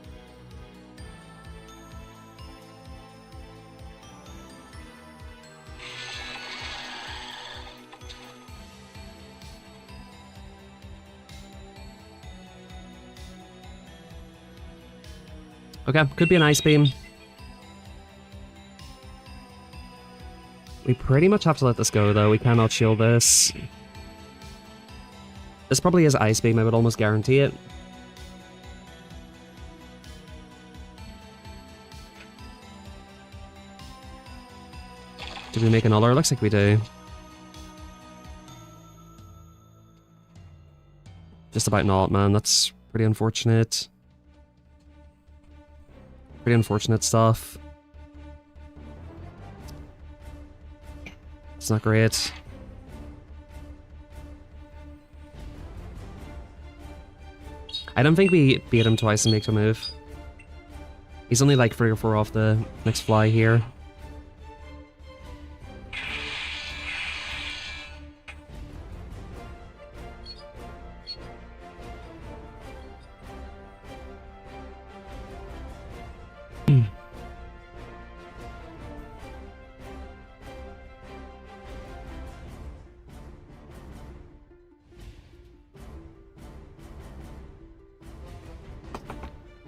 Okay, could be an Ice Beam. We pretty much have to let this go, though. We cannot shield this. This probably is Ice Beam, I would almost guarantee it. Did we make another? Looks like we do. Just about not, man. That's pretty unfortunate. Pretty unfortunate stuff. It's not great. I don't think we beat him twice and make a move. He's only like 3 or 4 off the next fly here.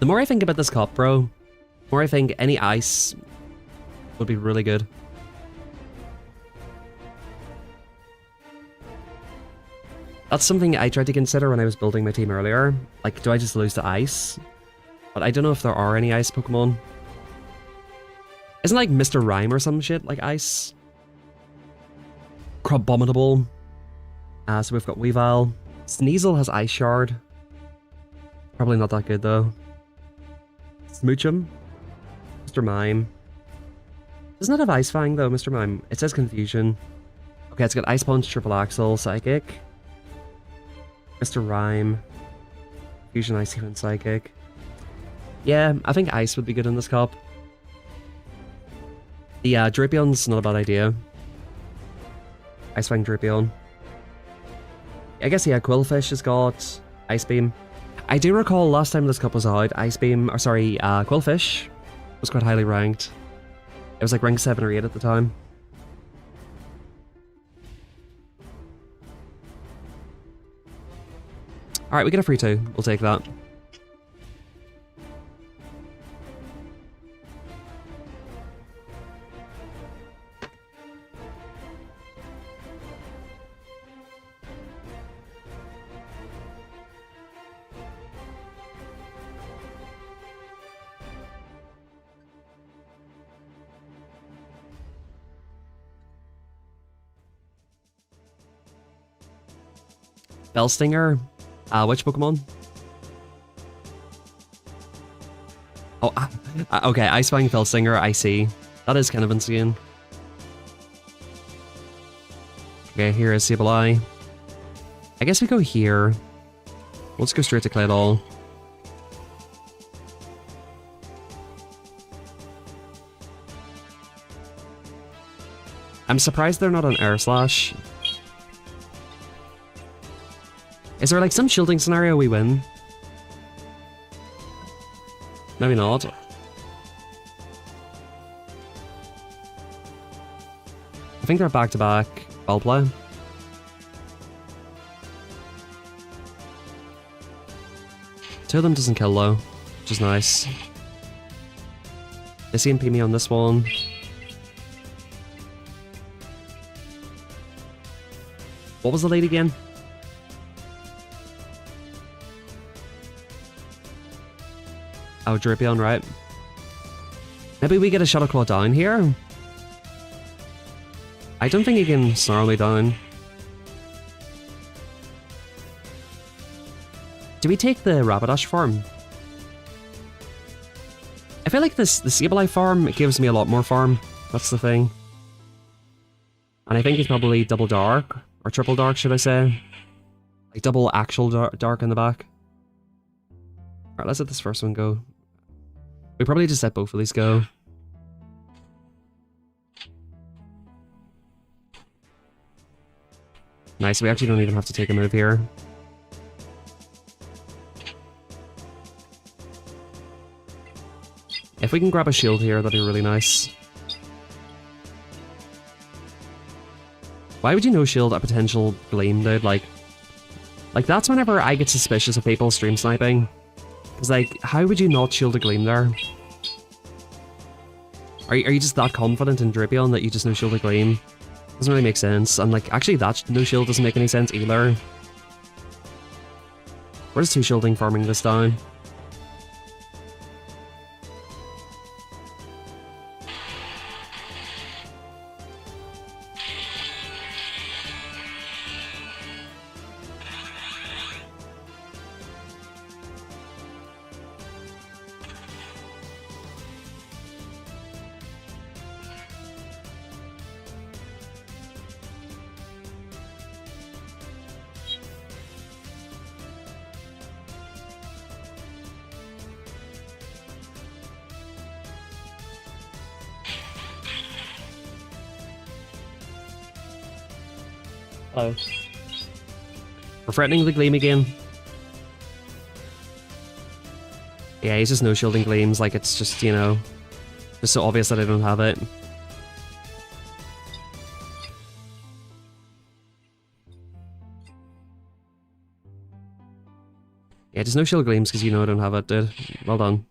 The more I think about this cup, bro, the more I think any ice would be really good. That's something I tried to consider when I was building my team earlier. Like, do I just lose to ice? But I don't know if there are any ice Pokemon. Isn't like Mr. Rhyme or some shit like ice? Crabominable. So we've got Weavile. Sneasel has Ice Shard. Probably not that good though. Smoochum. Mr. Mime. Doesn't it have Ice Fang though, Mr. Mime? It says Confusion. Okay, it's got Ice Punch, Triple Axle, Psychic. Mr. Rhyme. Fusion, Ice Even, Psychic. Yeah, I think Ice would be good in this cup. Yeah, Drapion's not a bad idea. Ice Fang Drapion. I guess, yeah, Quillfish has got Ice Beam. I do recall last time this cup was out, Quillfish was quite highly ranked. It was like rank 7 or 8 at the time. Alright, we get a free 2. We'll take that. Bellstinger? Which Pokemon? Oh, okay, Ice Fang, Bellstinger, I see. That is kind of insane. Okay, here is Sableye. I guess we go here. Let's go straight to Claydol. I'm surprised they're not on Air Slash. Is there like some shielding scenario we win? Maybe not. I think they're back-to-back ball play. Two of them doesn't kill though, which is nice. They CMP me on this one. What was the lead again? Oh, Drapion, right. Maybe we get a Shadow Claw down here? I don't think he can snarl me down. Do we take the Rapidash farm? I feel like the Sableye farm gives me a lot more farm. That's the thing. And I think he's probably double dark. Or triple dark, should I say. Like double actual dark in the back. Alright, let's let this first one go. We probably just let both of these go. Nice, we actually don't even have to take a move here. If we can grab a shield here, that'd be really nice. Why would you no-shield a potential Gleam, dude? Like that's whenever I get suspicious of people stream sniping. Because, like, how would you not shield a Gleam there? Are you just that confident in Drapion that you just no-shield a Gleam? Doesn't really make sense. And, like, actually that no-shield doesn't make any sense either. We're just two-shielding farming this down. Hello. We're threatening the Gleam again. Yeah, he's just no-shielding Gleams, like it's just, you know, just so obvious that I don't have it. Yeah, just no-shield Gleams because you know I don't have it, dude. Well done.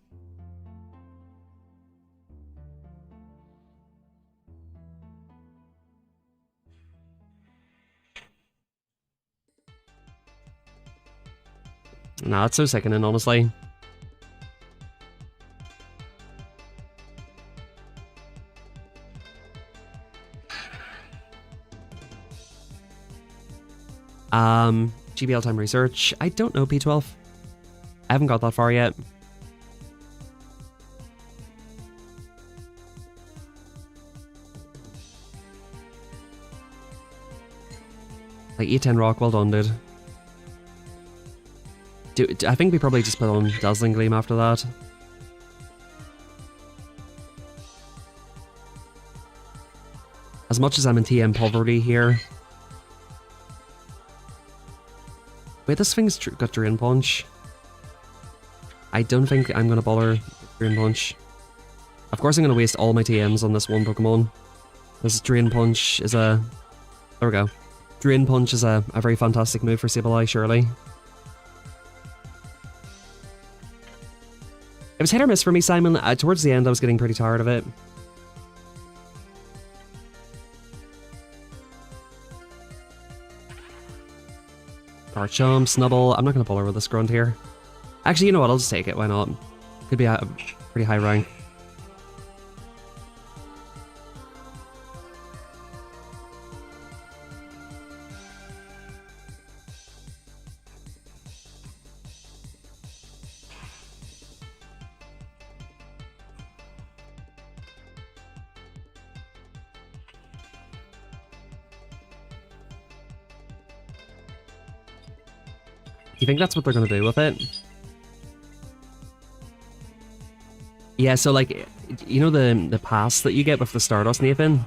Nah, it's so sickening, honestly. GBL time research. I don't know, P12. I haven't got that far yet. Like E10 rock, well done, dude. I think we probably just put on Dazzling Gleam after that. As much as I'm in TM poverty here. Wait, this thing's got Drain Punch. I don't think I'm gonna bother Drain Punch. Of course I'm gonna waste all my TMs on this one Pokemon. This Drain Punch is a... There we go. Drain Punch is a very fantastic move for Sableye, surely. It was hit or miss for me, Simon. Towards the end, I was getting pretty tired of it. Garchomp, Snubble. I'm not going to bother with this grunt here. Actually, you know what? I'll just take it. Why not? Could be a pretty high rank. You think that's what they're gonna do with it? Yeah, so like, you know the pass that you get with the Stardust, Nathan?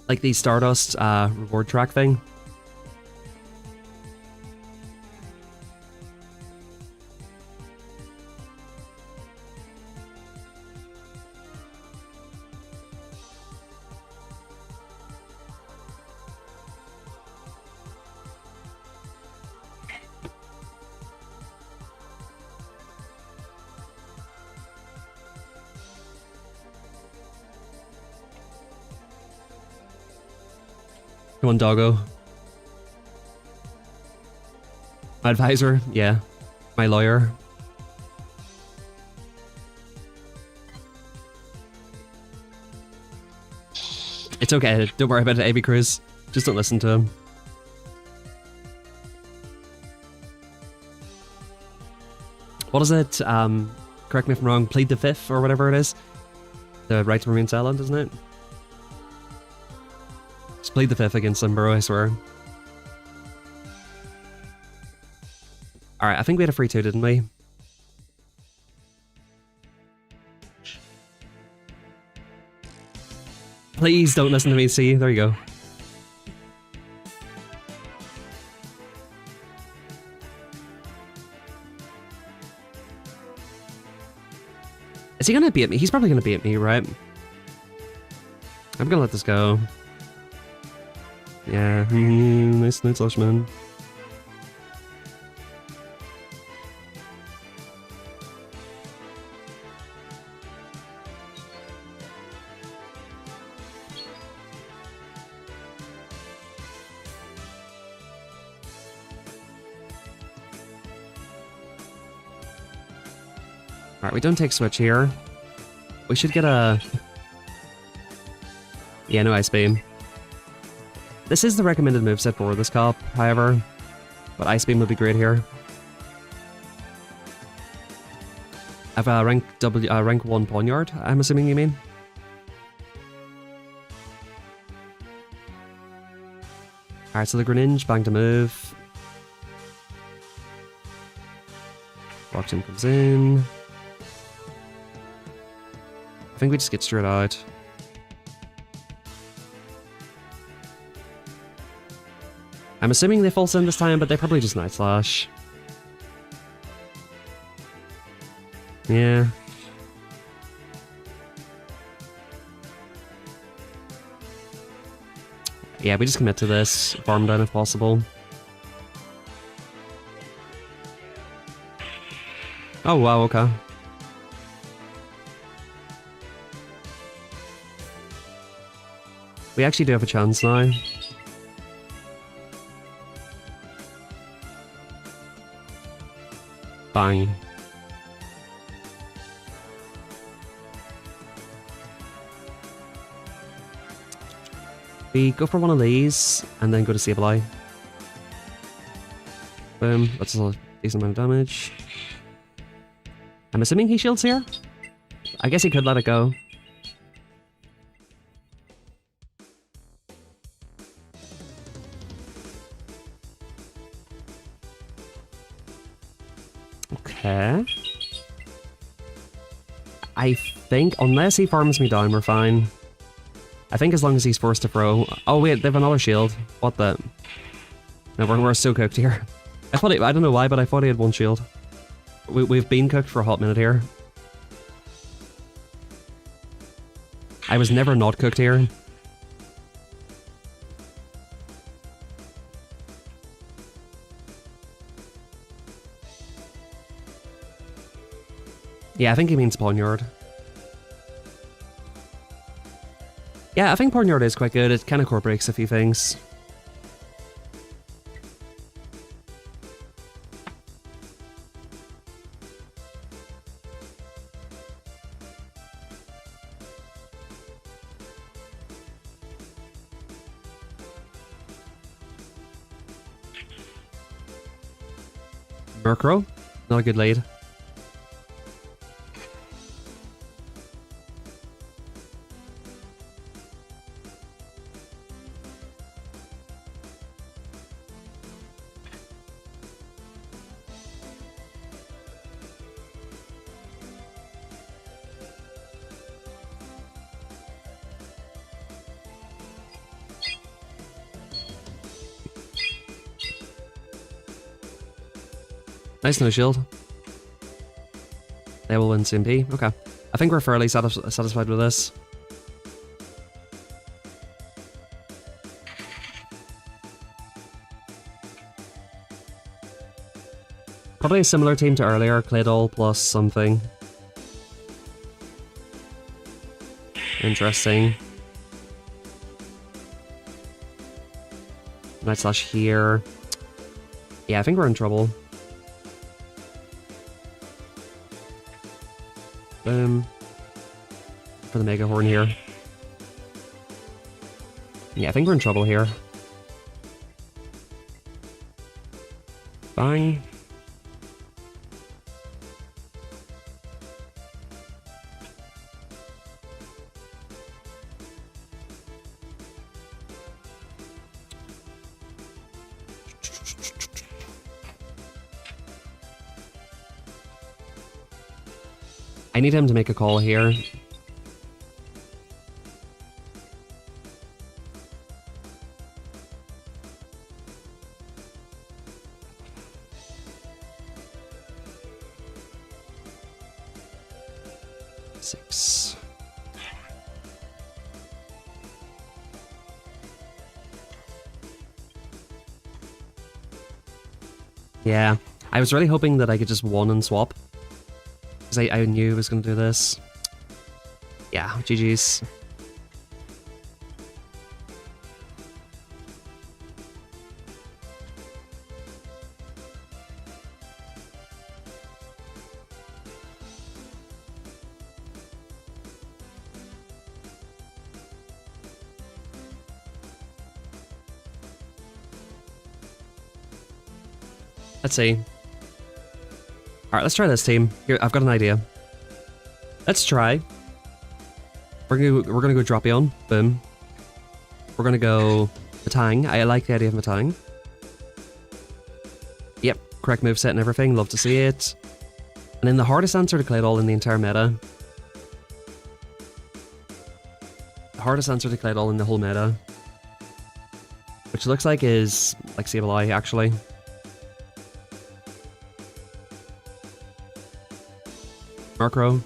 Like the Stardust reward track thing? Come on, doggo. My advisor, yeah. My lawyer. It's okay, don't worry about it, AB Cruz. Just don't listen to him. What is it? Correct me if I'm wrong, plead the fifth or whatever it is. The right to remain silent, isn't it? Just plead the fifth against them, bro, I swear. Alright, I think we had a free 2, didn't we? Please don't listen to me, see? There you go. Is he gonna beat me? He's probably gonna beat me, right? I'm gonna let this go. Yeah, nice slash man. Alright, we don't take switch here. We should get a... Yeah, no Ice Beam. This is the recommended moveset for this cup, however. But Ice Beam would be great here. I've rank 1 Poniard, I'm assuming you mean? Alright, so the Greninja bang to move. Rock Tomb comes in. I think we just get straight out. I'm assuming they full send this time, but they probably just Night Slash. Yeah. Yeah, we just commit to this. Farm down if possible. Oh wow, okay. We actually do have a chance now. Bang. We go for one of these, and then go to Sableye. Boom, that's a decent amount of damage. I'm assuming he shields here? I guess he could let it go. Okay. I think, unless he farms me down, we're fine. I think as long as he's forced to throw... Oh wait, they have another shield. What the... No, we're so cooked here. I don't know why, but I thought he had one shield. We've been cooked for a hot minute here. I was never not cooked here. Yeah, I think he means Poniard. Yeah, I think Poniard is quite good. It kind of core breaks a few things. Murkrow, not a good lead. Nice no shield. They will win CMP. Okay. I think we're fairly satisfied with this. Probably a similar team to earlier, Claydol plus something. Interesting. Night slash here. Yeah, I think we're in trouble. Boom. For the Mega Horn here. Yeah, I think we're in trouble here. Bang. I need him to make a call here. Six. Yeah, I was really hoping that I could just one and swap. Because I knew I was going to do this. Yeah, GG's. Let's see. Alright, let's try this team. Here, I've got an idea. Let's try. We're gonna go Drapion. Boom. We're gonna go Matang. I like the idea of Matang. Yep, correct moveset and everything. Love to see it. And then the hardest answer to Claydol in the entire meta. The hardest answer to Claydol in the whole meta. Which looks like is like Sableye, actually. Murkrow.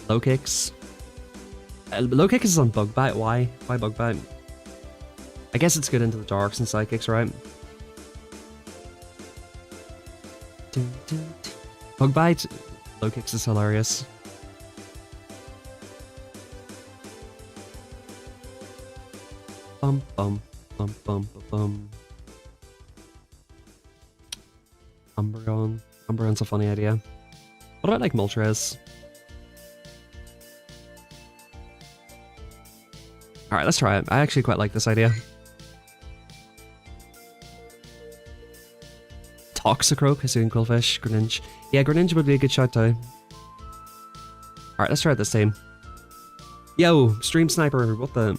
Low kicks. Low kick is on Bug Bite. Why? Why Bug Bite? I guess it's good into the darks and psychics, right? Bug Bite. Low kicks is hilarious. Bum bum bum bum bum. Umbreon. Umbreon's a funny idea. What about like Moltres? Alright, let's try it. I actually quite like this idea. Toxicroak, Hisuian Quillfish, Greninja. Yeah, Greninja would be a good shout too. Alright, let's try it this time. Yo, Stream Sniper, what the...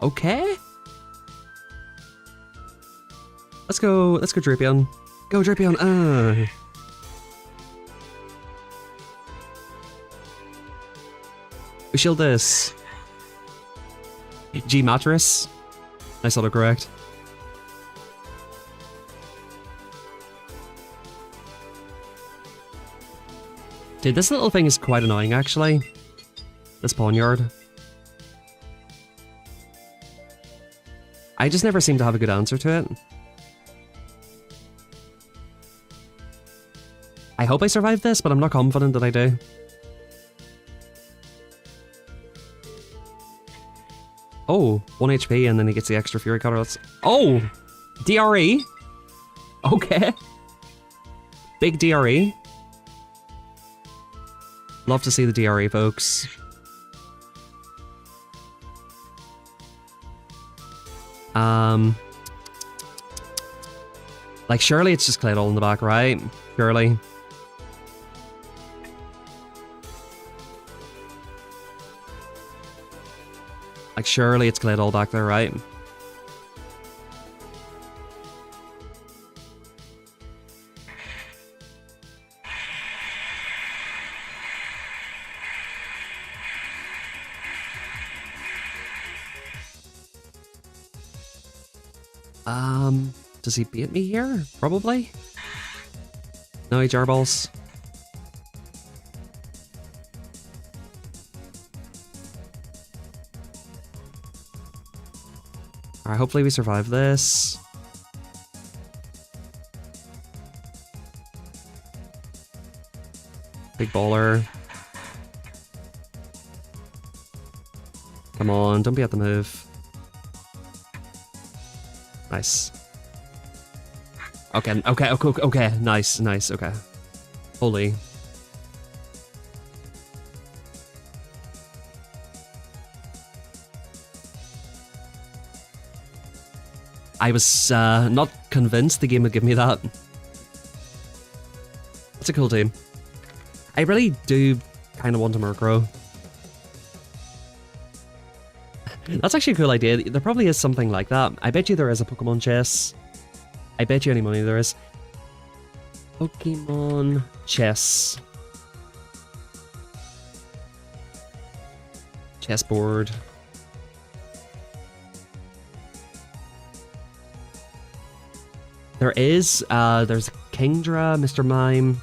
okay? Let's go Drapion. Go Drapion, We shield this. G Mattress. Nice autocorrect. Dude, this little thing is quite annoying actually. This Pawniard. I just never seem to have a good answer to it. I hope I survive this, but I'm not confident that I do. Oh, 1 HP and then he gets the extra Fury Cutter. Oh! DRE? Okay. Big DRE. Love to see the DRE, folks. Like, surely it's just Claydol in the back, right? Surely. Like, surely it's Claydol back there, right? Does he beat me here? Probably? No, he jarballs. Alright, hopefully we survive this. Big baller. Come on, don't be at the move. Nice. Okay, okay, nice, okay. Holy. I was not convinced the game would give me that. That's a cool team. I really do kind of want a Murkrow. That's actually a cool idea. There probably is something like that. I bet you there is a Pokemon chess. I bet you any money there is. Pokemon chess. Chessboard. There is, there's Kingdra, Mr. Mime.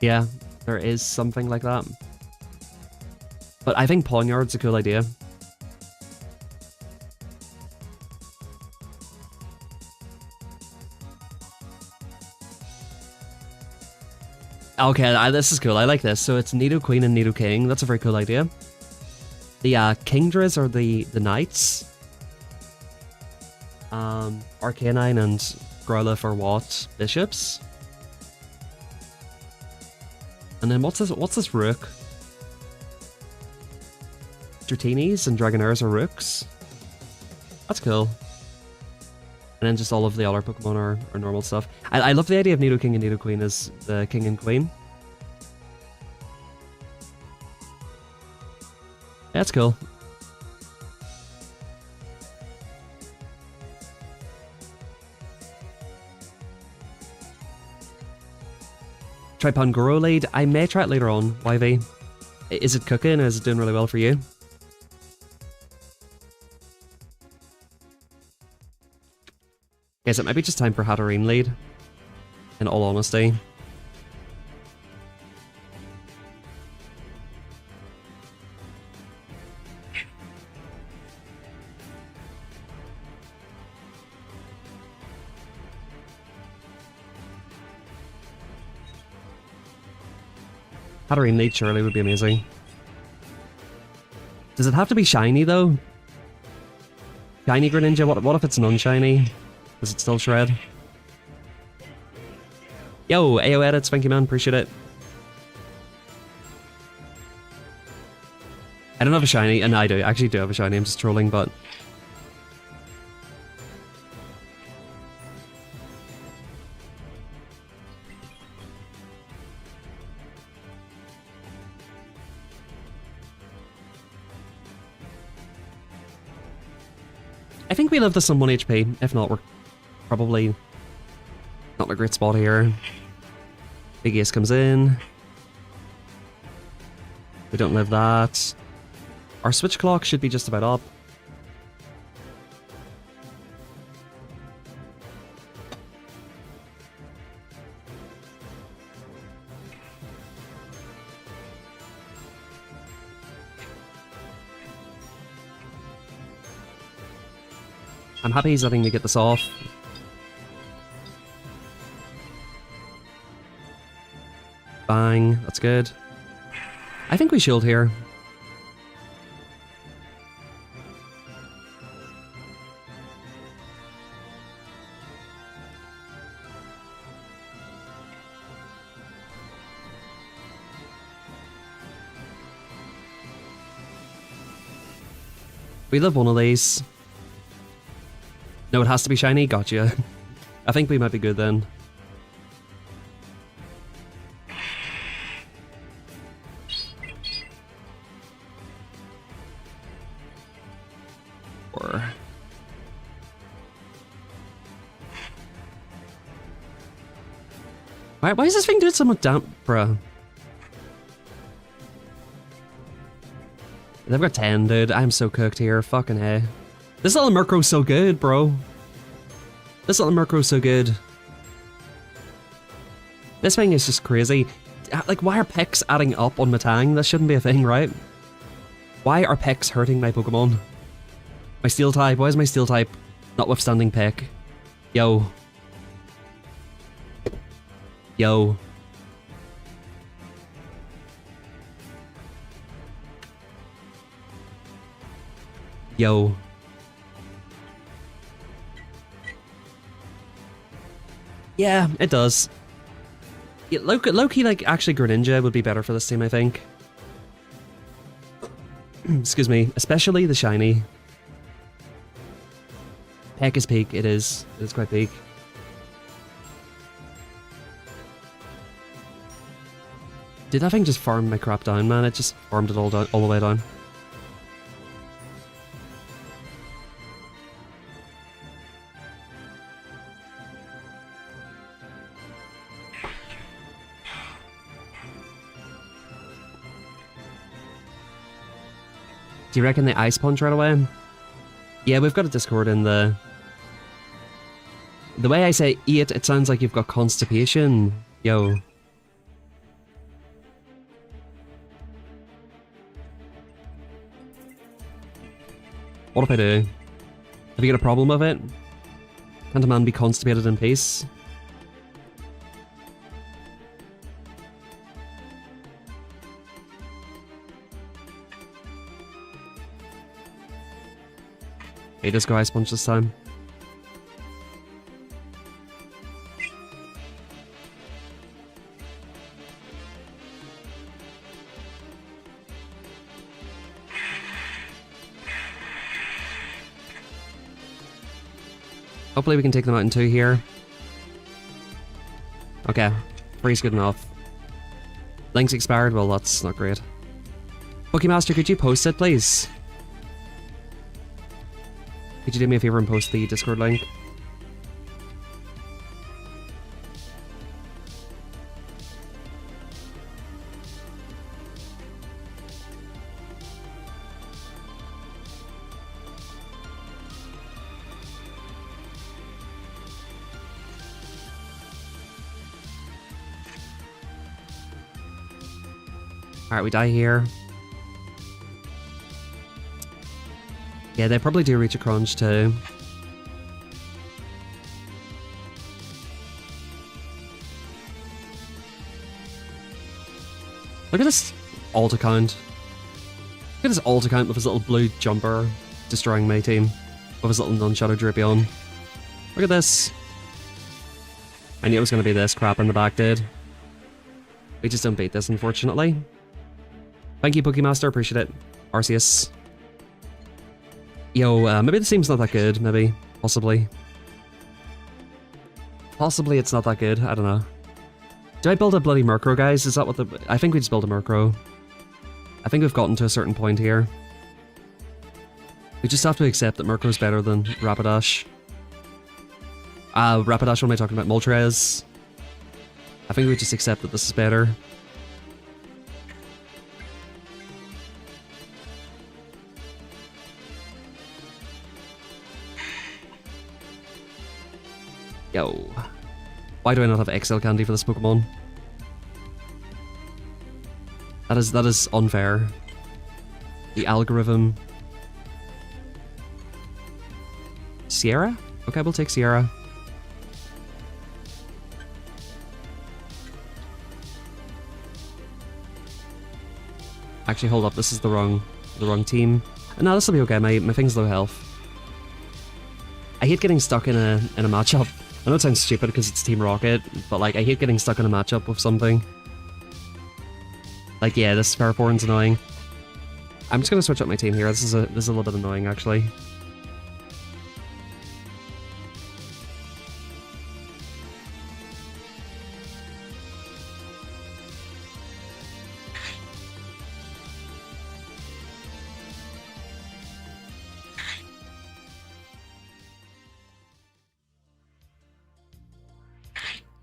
Yeah, there is something like that. But I think Pawnyard's a cool idea. Okay, this is cool. I like this. So it's Nidoqueen and Nidoking. That's a very cool idea. The Kingdras are the knights. Arcanine and Growlithe are what? Bishops. And then what's this rook? Stratinis and Dragonairs are rooks. That's cool. And then just all of the other Pokemon are normal stuff. I love the idea of Nidoking and Nidoqueen as the king and queen. Yeah, that's cool. Try Pangoro I may try it later on, YV. Is it cooking? Is it doing really well for you? Guys, it might be just time for Hatterene lead. In all honesty. Hatterene lead surely would be amazing. Does it have to be shiny though? Shiny Greninja? What if it's non-shiny? Does it still shred? Yo, AO edit, Spanky Man, appreciate it. I don't have a shiny, and I actually do have a shiny, I'm just trolling, but... I think we live this on 1 HP. If not, we're probably not in a great spot here. Big Ace comes in. We don't live that. Our switch clock should be just about up. I'm happy he's letting me get this off. Bang, that's good. I think we shield here. We live one of these. No, it has to be shiny? Gotcha. I think we might be good then. Or... Why is this thing doing so much damp, bruh? They've got 10, dude. I'm so cooked here. Fucking hey. This little Murkrow's so good, bro. This little Murkrow's so good. This thing is just crazy. Like, why are picks adding up on Matang? That shouldn't be a thing, right? Why are picks hurting my Pokemon? My steel type. Why is my steel type notwithstanding pick? Yo. Yo. Yo. Yeah, it does. Yeah, low-key, like, actually Greninja would be better for this team, I think. Excuse me. Especially the shiny. Peck is peak, it is. It is quite peak. Did that thing just farm my crap down, man? It just farmed it all down, all the way down. Do you reckon the Ice Punch right away? Yeah, we've got a Discord in the... The way I say eat, it sounds like you've got constipation. Yo. What if I do? Have you got a problem with it? Can't a man be constipated in peace? Hey, just go Ice Punch this time. Hopefully we can take them out in 2 here. Okay, 3's good enough. Link's expired, well that's not great. Pokemaster, could you post it please? Could you do me a favor and post the Discord link? Alright, we die here. Yeah, they probably do reach a crunch too. Look at this alt account. Look at this alt account with his little blue jumper destroying my team. With his little non-shadow Drapion. Look at this. I knew it was going to be this crap in the back, dude. We just don't beat this, unfortunately. Thank you, Pokemaster. Appreciate it. Arceus. Yo, maybe the team's not that good, maybe. Possibly. Possibly it's not that good, I don't know. Do I build a bloody Murkrow, guys? Is that what the... I think we just build a Murkrow. I think we've gotten to a certain point here. We just have to accept that Murkrow's better than Rapidash. Rapidash, what am I talking about? Moltres. I think we just accept that this is better. Yo. Why do I not have XL candy for this Pokemon? That is unfair. The algorithm. Sierra? Okay, we'll take Sierra. Actually, hold up, this is the wrong team. No, this will be okay, my thing's low health. I hate getting stuck in a matchup. I know it sounds stupid because it's Team Rocket, but like I hate getting stuck in a matchup with something. Like yeah, this Ferrothorn's annoying. I'm just gonna switch up my team here. This is a little bit annoying actually.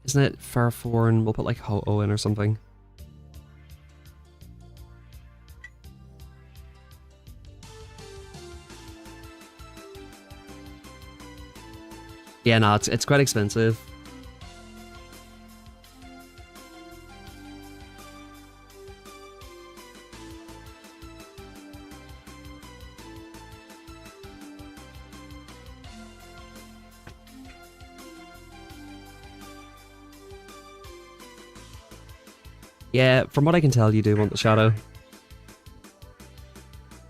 Isn't it Ferrothorn? We'll put like Ho-Oh in or something. Yeah, no, it's quite expensive. Yeah, from what I can tell, you do want the shadow.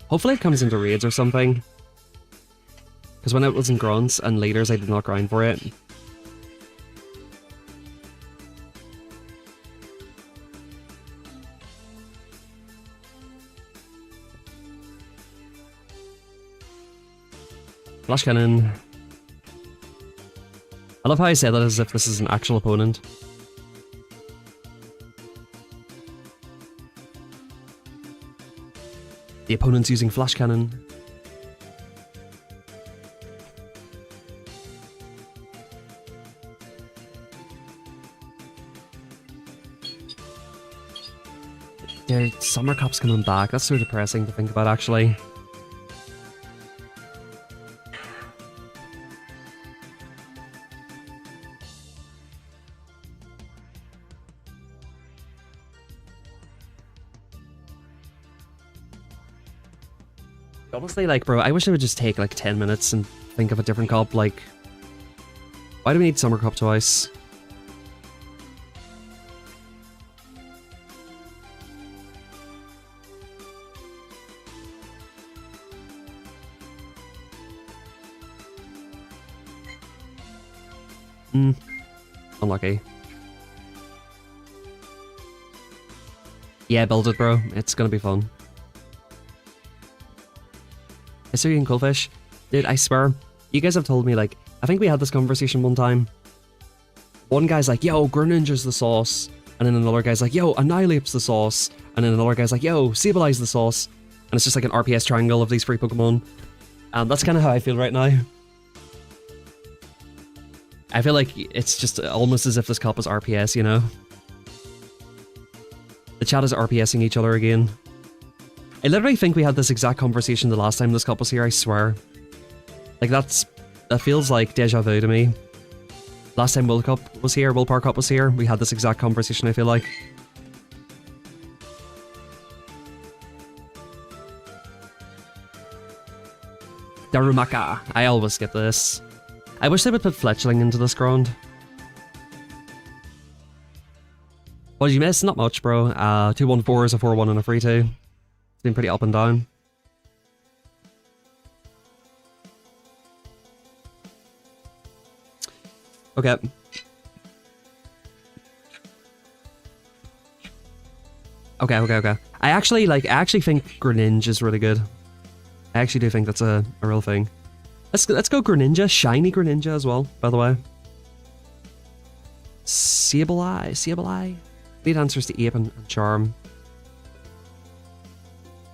Hopefully it comes into raids or something. Because when it was in grunts and leaders, I did not grind for it. Flash cannon. I love how I say that as if this is an actual opponent. The opponent's using flash cannon. Their Summer Cup's coming back. That's so depressing to think about, actually. Honestly, like, bro, I wish I would just take like 10 minutes and think of a different cup. Like, why do we need Summer Cup twice? Unlucky. Yeah, build it, bro. It's gonna be fun. Assyrian Coalfish? Dude, I swear, you guys have told me, like, I think we had this conversation one time. One guy's like, yo, Greninja's the sauce. And then another guy's like, yo, Annihilape's the sauce. And then another guy's like, yo, Sablei's the sauce. And it's just like an RPS triangle of these three Pokemon. And that's kind of how I feel right now. I feel like it's just almost as if this cup is RPS, you know? The chat is RPSing each other again. I literally think we had this exact conversation the last time this cup was here, I swear. Like, that feels like deja vu to me. Last time Willpower Cup was here, we had this exact conversation, I feel like. Darumaka. I always get this. I wish they would put Fletchling into this ground. What did you miss? Not much, bro. 2-1-4s, a 4-1 and a 3-2. It's been pretty up and down. Okay. Okay. I actually think Greninja is really good. I actually do think that's a real thing. Let's go Greninja, shiny Greninja as well, by the way. Sableye. Need answers to Ape and Charm.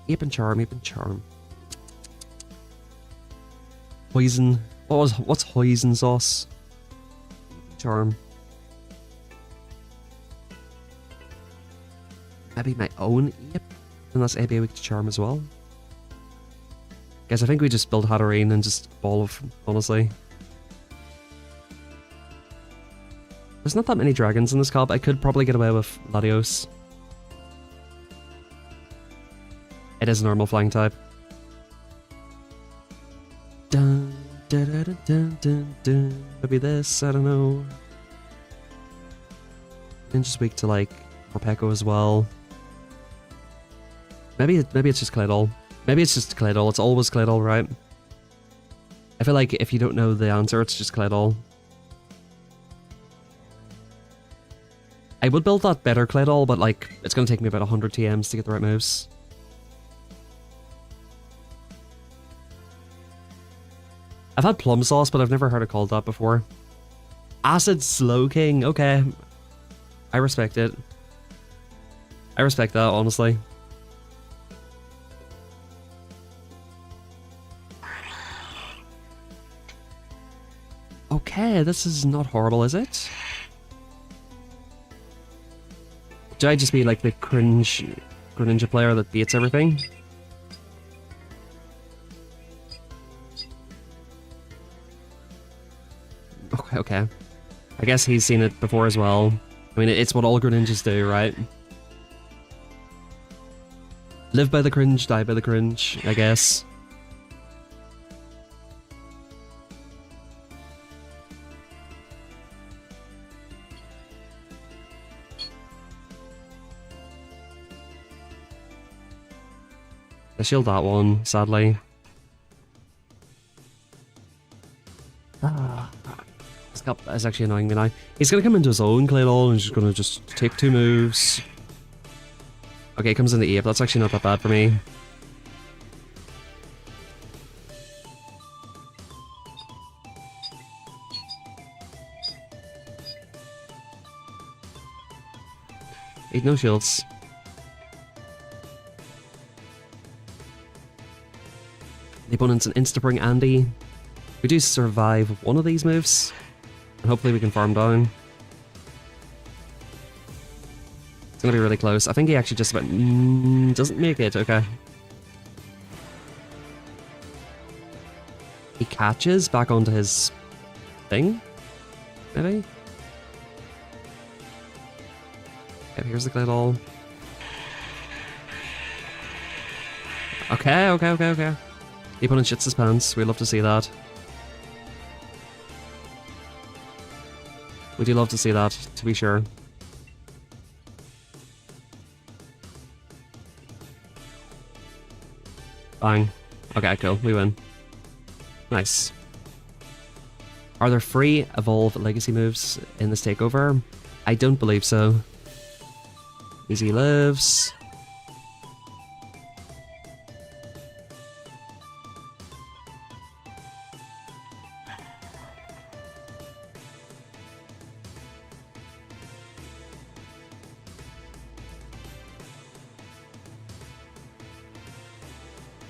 Ape and Charm. Poison. What's Poison Sauce? Charm. Maybe my own Ape? And that's AB weak to Charm as well. Guys, I think we just build Hatterene and just ball of, honestly. There's not that many dragons in this cup. I could probably get away with Latios. It is a normal flying type. Dun, dun, dun, dun, dun, dun. Maybe this, I don't know. And just weak to like Morpeko as well. Maybe it's just Claydol. Maybe it's just Claydol. It's always Claydol, right? I feel like if you don't know the answer, it's just Claydol. I would build that better Claydol, but like, it's gonna take me about 100 TMs to get the right moves. I've had Plum Sauce, but I've never heard it called that before. Acid Slowking, okay. I respect it. I respect that, honestly. Okay, this is not horrible, is it? Do I just be like the Greninja player that beats everything? Okay. I guess he's seen it before as well. I mean, it's what all Greninjas do, right? Live by the cringe, die by the cringe, I guess. I shield that one, sadly. That's actually annoying me now. He's gonna come into his own Claydol and he's gonna just take 2 moves. Okay, he comes into Ape. That's actually not that bad for me. He had no shields. The opponent's an insta-bring Andy. We do survive one of these moves, and hopefully we can farm down. It's gonna be really close. I think he actually just about doesn't make it. Okay. He catches back onto his thing, maybe? Okay, here's the Claydol. Okay. The opponent shits his pants. We'd love to see that. We do love to see that, to be sure. Bang. Okay, cool. We win. Nice. Are there free Evolve Legacy moves in this takeover? I don't believe so. Easy lives.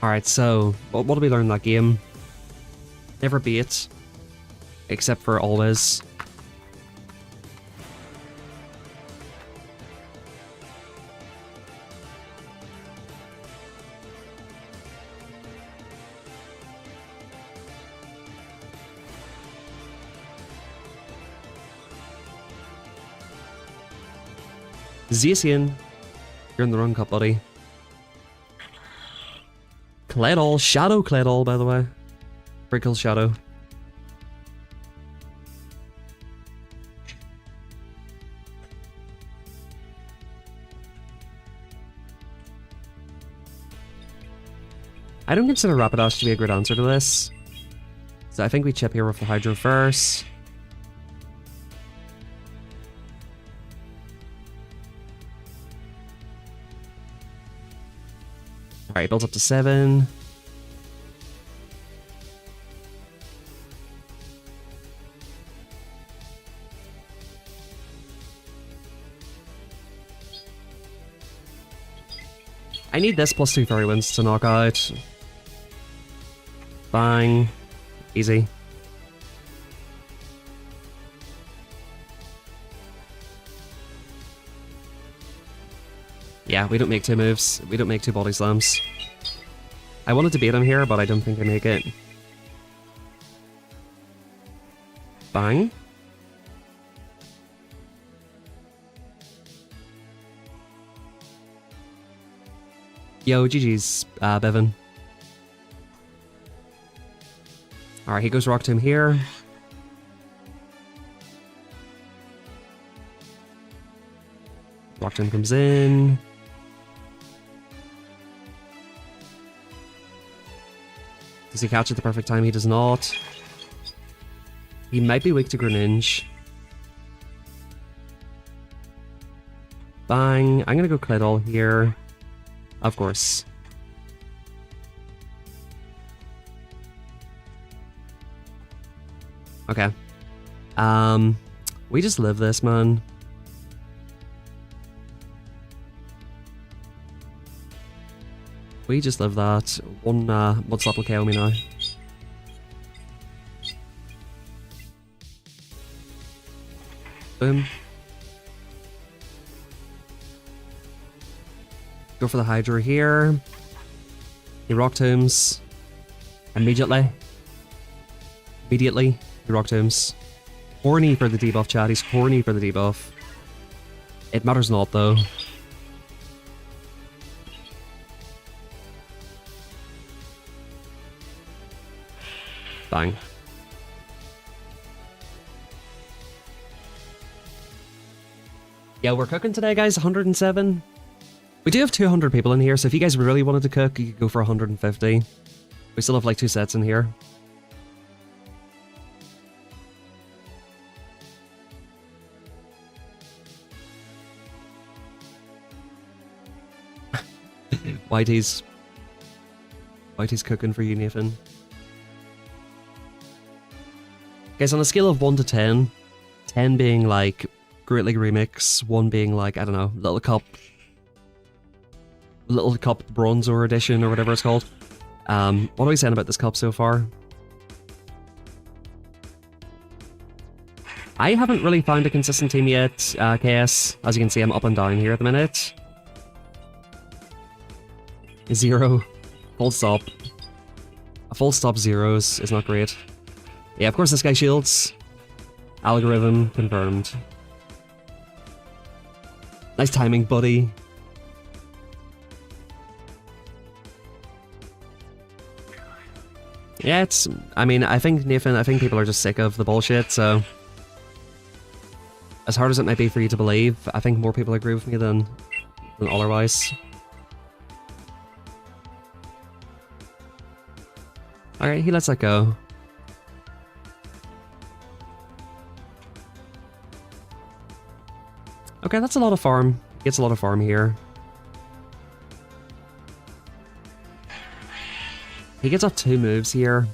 Alright, so, what did we learn in that game? Never beat, except for always. Zacian, you're in the wrong cup, buddy. Claydol, Shadow Claydol, by the way. Pretty cool Shadow. I don't consider Rapidash to be a good answer to this. So I think we chip here with the Hydro first. Alright, builds up to 7. I need this plus 2 Fairy Winds to knock out. Bang. Easy. Yeah, we don't make 2 moves. We don't make 2 body slams. I wanted to beat him here, but I don't think I make it. Bang. Yo, GG's, Bevan. Alright, he goes Rock Tomb here. Rock Tomb comes in. Does he catch at the perfect time? He does not. He might be weak to Greninja. Bang. I'm gonna go Claydol here. Of course. Okay. We just live this, man. We just live that. One slap will KO me now. Boom. Go for the Hydra here. He Rock Tombs. Immediately. He Rock Tombs. Horny for the debuff, chat. He's horny for the debuff. It matters not, though. Bang. Yeah, we're cooking today, guys. 107. We do have 200 people in here, so if you guys really wanted to cook, you could go for 150. We still have like 2 sets in here. Whitey's cooking for you, Nathan. Guys, on a scale of 1 to 10, 10 being like Great League Remix, 1 being like, I don't know, Little Cup Bronzer Edition or whatever it's called. What are we saying about this cup so far? I haven't really found a consistent team yet, KS. As you can see, I'm up and down here at the minute. 0. Full stop. A full stop zeros is not great. Yeah, of course this guy shields. Algorithm confirmed. Nice timing, buddy. Yeah, I mean, I think, Nathan, I think people are just sick of the bullshit, so... As hard as it might be for you to believe, I think more people agree with me than otherwise. Alright, he lets that go. Okay, that's a lot of farm. Gets a lot of farm here. He gets off 2 moves here.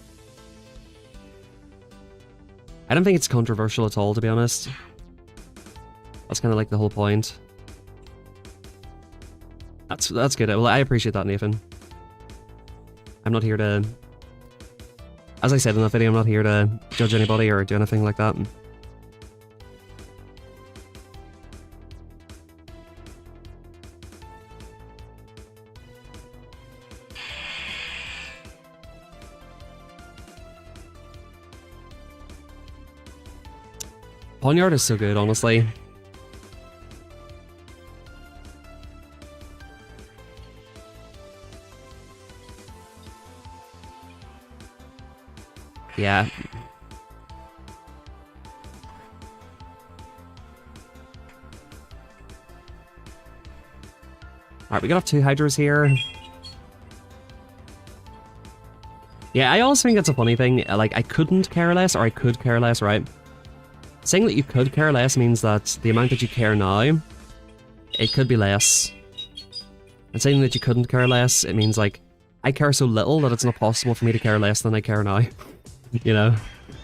I don't think it's controversial at all, to be honest. That's kind of like the whole point. That's good. Well, I appreciate that, Nathan. I'm not here to... As I said in that video, I'm not here to judge anybody or do anything like that. Ponyard is so good, honestly. Yeah. Alright, we got off 2 Hydras here. Yeah, I always think that's a funny thing. Like, I couldn't care less, or I could care less, right? Saying that you could care less means that the amount that you care now, it could be less. And saying that you couldn't care less, it means like, I care so little that it's not possible for me to care less than I care now. You know?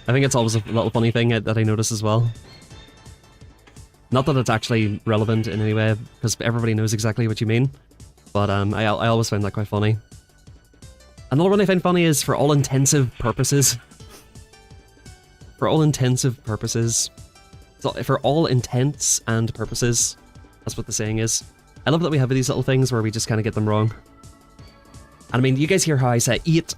I think it's always a little funny thing that I notice as well. Not that it's actually relevant in any way, because everybody knows exactly what you mean. But I always find that quite funny. Another one I find funny is for all intensive purposes. For all intensive purposes. So for all intents and purposes. That's what the saying is. I love that we have these little things where we just kind of get them wrong. And I mean, you guys hear how I say eat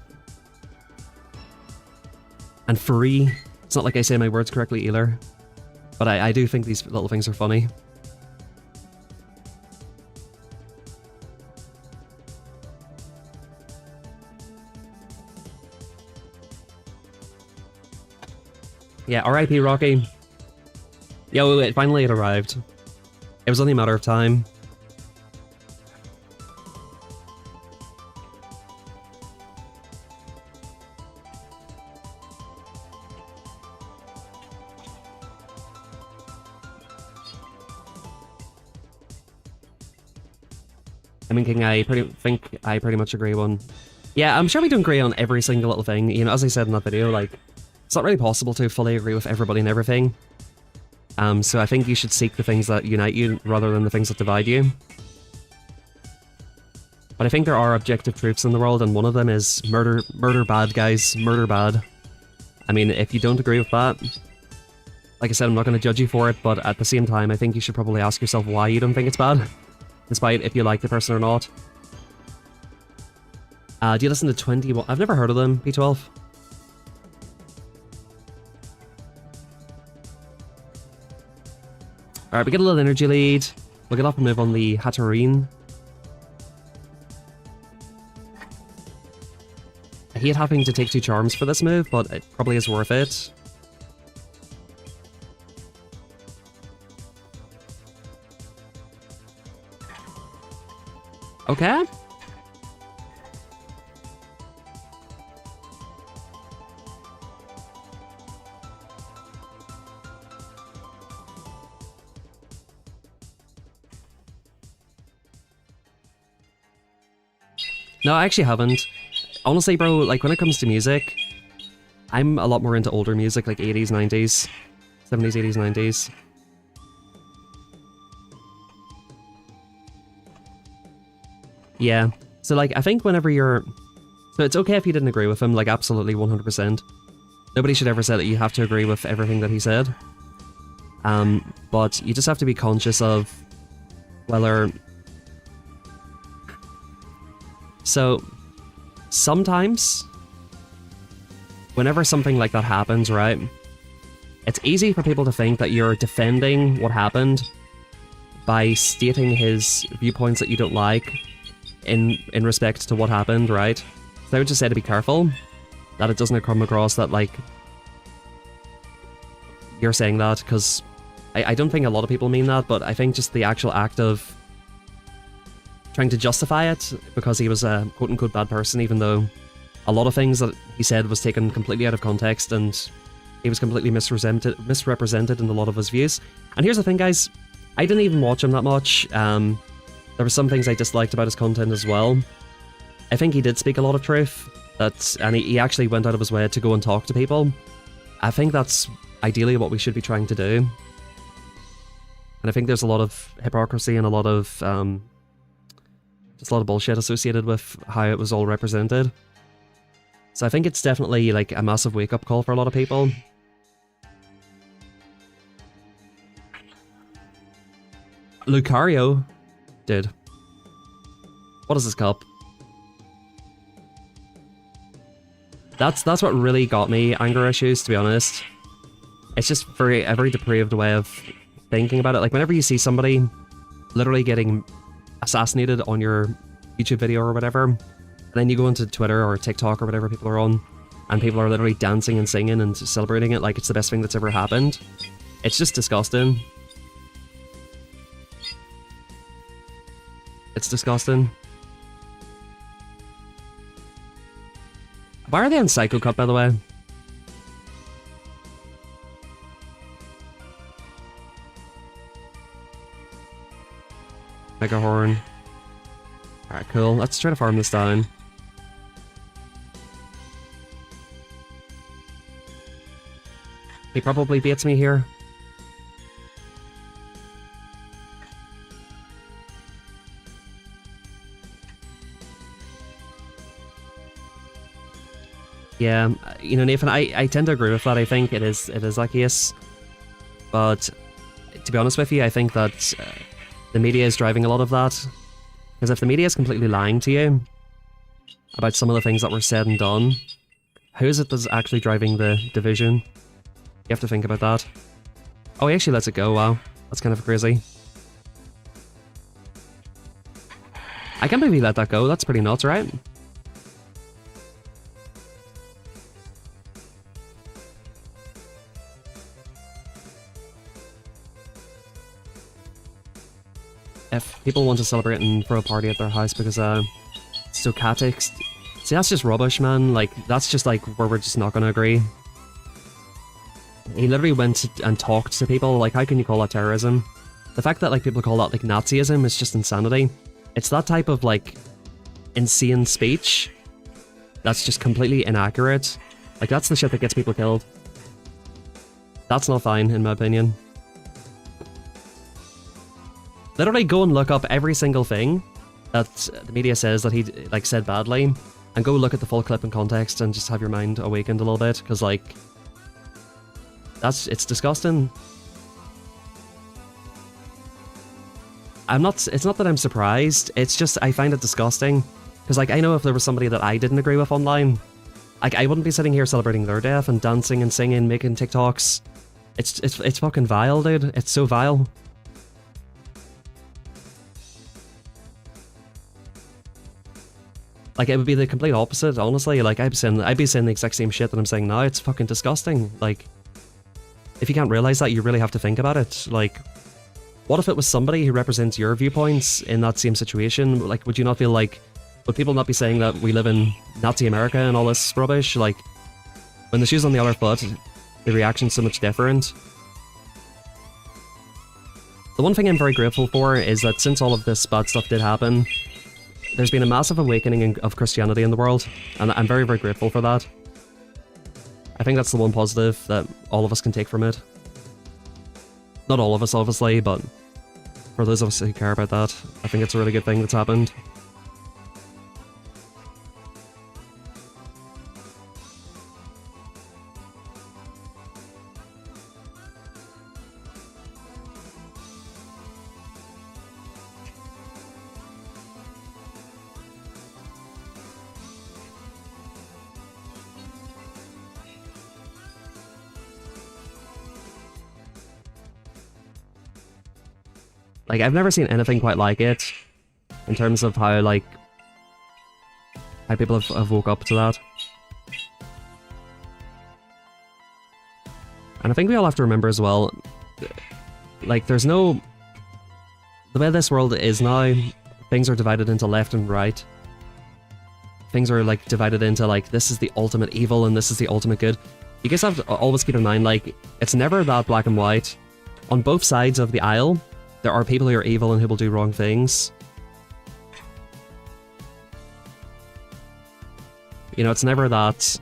and free. It's not like I say my words correctly either. But I do think these little things are funny. Yeah, R.I.P. Rocky. Yo, finally it arrived. It was only a matter of time. I mean, King, I pretty much agree on... Yeah, I'm sure we don't agree on every single little thing. You know, as I said in that video, like... It's not really possible to fully agree with everybody and everything. So I think you should seek the things that unite you rather than the things that divide you. But I think there are objective truths in the world, and one of them is murder bad, guys. Murder bad. I mean, if you don't agree with that, like I said, I'm not going to judge you for it, but at the same time, I think you should probably ask yourself why you don't think it's bad, despite if you like the person or not. Do you listen to 21? I've never heard of them, P12. Alright, we get a little energy lead. We'll get up and move on the Hatterene. I hate having to take 2 charms for this move, but it probably is worth it. Okay. No, I actually haven't. Honestly, bro, like when it comes to music, I'm a lot more into older music, like 80s, 90s, 70s, 80s, 90s. Yeah. So like, I think whenever you're... So it's okay if you didn't agree with him, like absolutely 100%. Nobody should ever say that you have to agree with everything that he said. But you just have to be conscious of whether... So, sometimes, whenever something like that happens, right, it's easy for people to think that you're defending what happened by stating his viewpoints that you don't like in respect to what happened, right? So I would just say to be careful that it doesn't come across that, like, you're saying that, because I don't think a lot of people mean that, but I think just the actual act of trying to justify it because he was a quote-unquote bad person, even though a lot of things that he said was taken completely out of context and he was completely misrepresented in a lot of his views. And here's the thing, guys, I didn't even watch him that much. There were some things I disliked about his content as well. I think he did speak a lot of truth, and he actually went out of his way to go and talk to people. I think that's ideally what we should be trying to do. And I think there's a lot of hypocrisy and a lot of just a lot of bullshit associated with how it was all represented. So I think it's definitely like a massive wake-up call for a lot of people. Lucario? Dude. What is this cup? That's what really got me anger issues, to be honest. It's just a very depraved way of thinking about it. Like, whenever you see somebody literally getting assassinated on your YouTube video or whatever, and then you go into Twitter or TikTok or whatever people are on, and people are literally dancing and singing and celebrating it like it's the best thing that's ever happened. It's just disgusting. It's disgusting. Why are they in Psycho Cup, by the way? Mega Horn. Alright, cool. Let's try to farm this down. He probably beats me here. Yeah, you know, Nathan, I tend to agree with that. I think it is that case. But to be honest with you, I think that the media is driving a lot of that. Because if the media is completely lying to you about some of the things that were said and done, who is it that's actually driving the division? You have to think about that. Oh, he actually lets it go. Wow, that's kind of crazy. I can't believe he let that go. That's pretty nuts, right? If people want to celebrate and throw a party at their house because stochastics, see, that's just rubbish, man. Like, that's just like where we're just not gonna agree. He literally went and talked to people. Like, how can you call that terrorism? The fact that like people call that like Nazism is just insanity. It's that type of like insane speech that's just completely inaccurate. Like, that's the shit that gets people killed. That's not fine, in my opinion. Literally go and look up every single thing that the media says that he like said badly, and go look at the full clip in context and just have your mind awakened a little bit, because like it's disgusting. It's not that I'm surprised, it's just I find it disgusting, because like I know if there was somebody that I didn't agree with online, like I wouldn't be sitting here celebrating their death and dancing and singing, making TikToks. It's fucking vile, dude. It's so vile. Like, it would be the complete opposite, honestly. Like, I'd be saying the exact same shit that I'm saying now. It's fucking disgusting. Like, if you can't realize that, you really have to think about it. Like, What if it was somebody who represents your viewpoints in that same situation? Like, would you not feel like, would people not be saying that we live in Nazi America and all this rubbish? Like, when the shoe's on the other foot, the reaction's so much different. The one thing I'm very grateful for is that since all of this bad stuff did happen, there's been a massive awakening of Christianity in the world, and I'm very, very grateful for that. I think that's the one positive that all of us can take from it. Not all of us, obviously, but for those of us who care about that, I think it's a really good thing that's happened. Like, I've never seen anything quite like it, in terms of how, like, how people have woke up to that. And I think we all have to remember as well, like, there's no... The way this world is now, things are divided into left and right. Things are, like, divided into, like, this is the ultimate evil and this is the ultimate good. You guys have to always keep in mind, like, it's never that black and white. On both sides of the aisle, there are people who are evil and who will do wrong things. You know, it's never that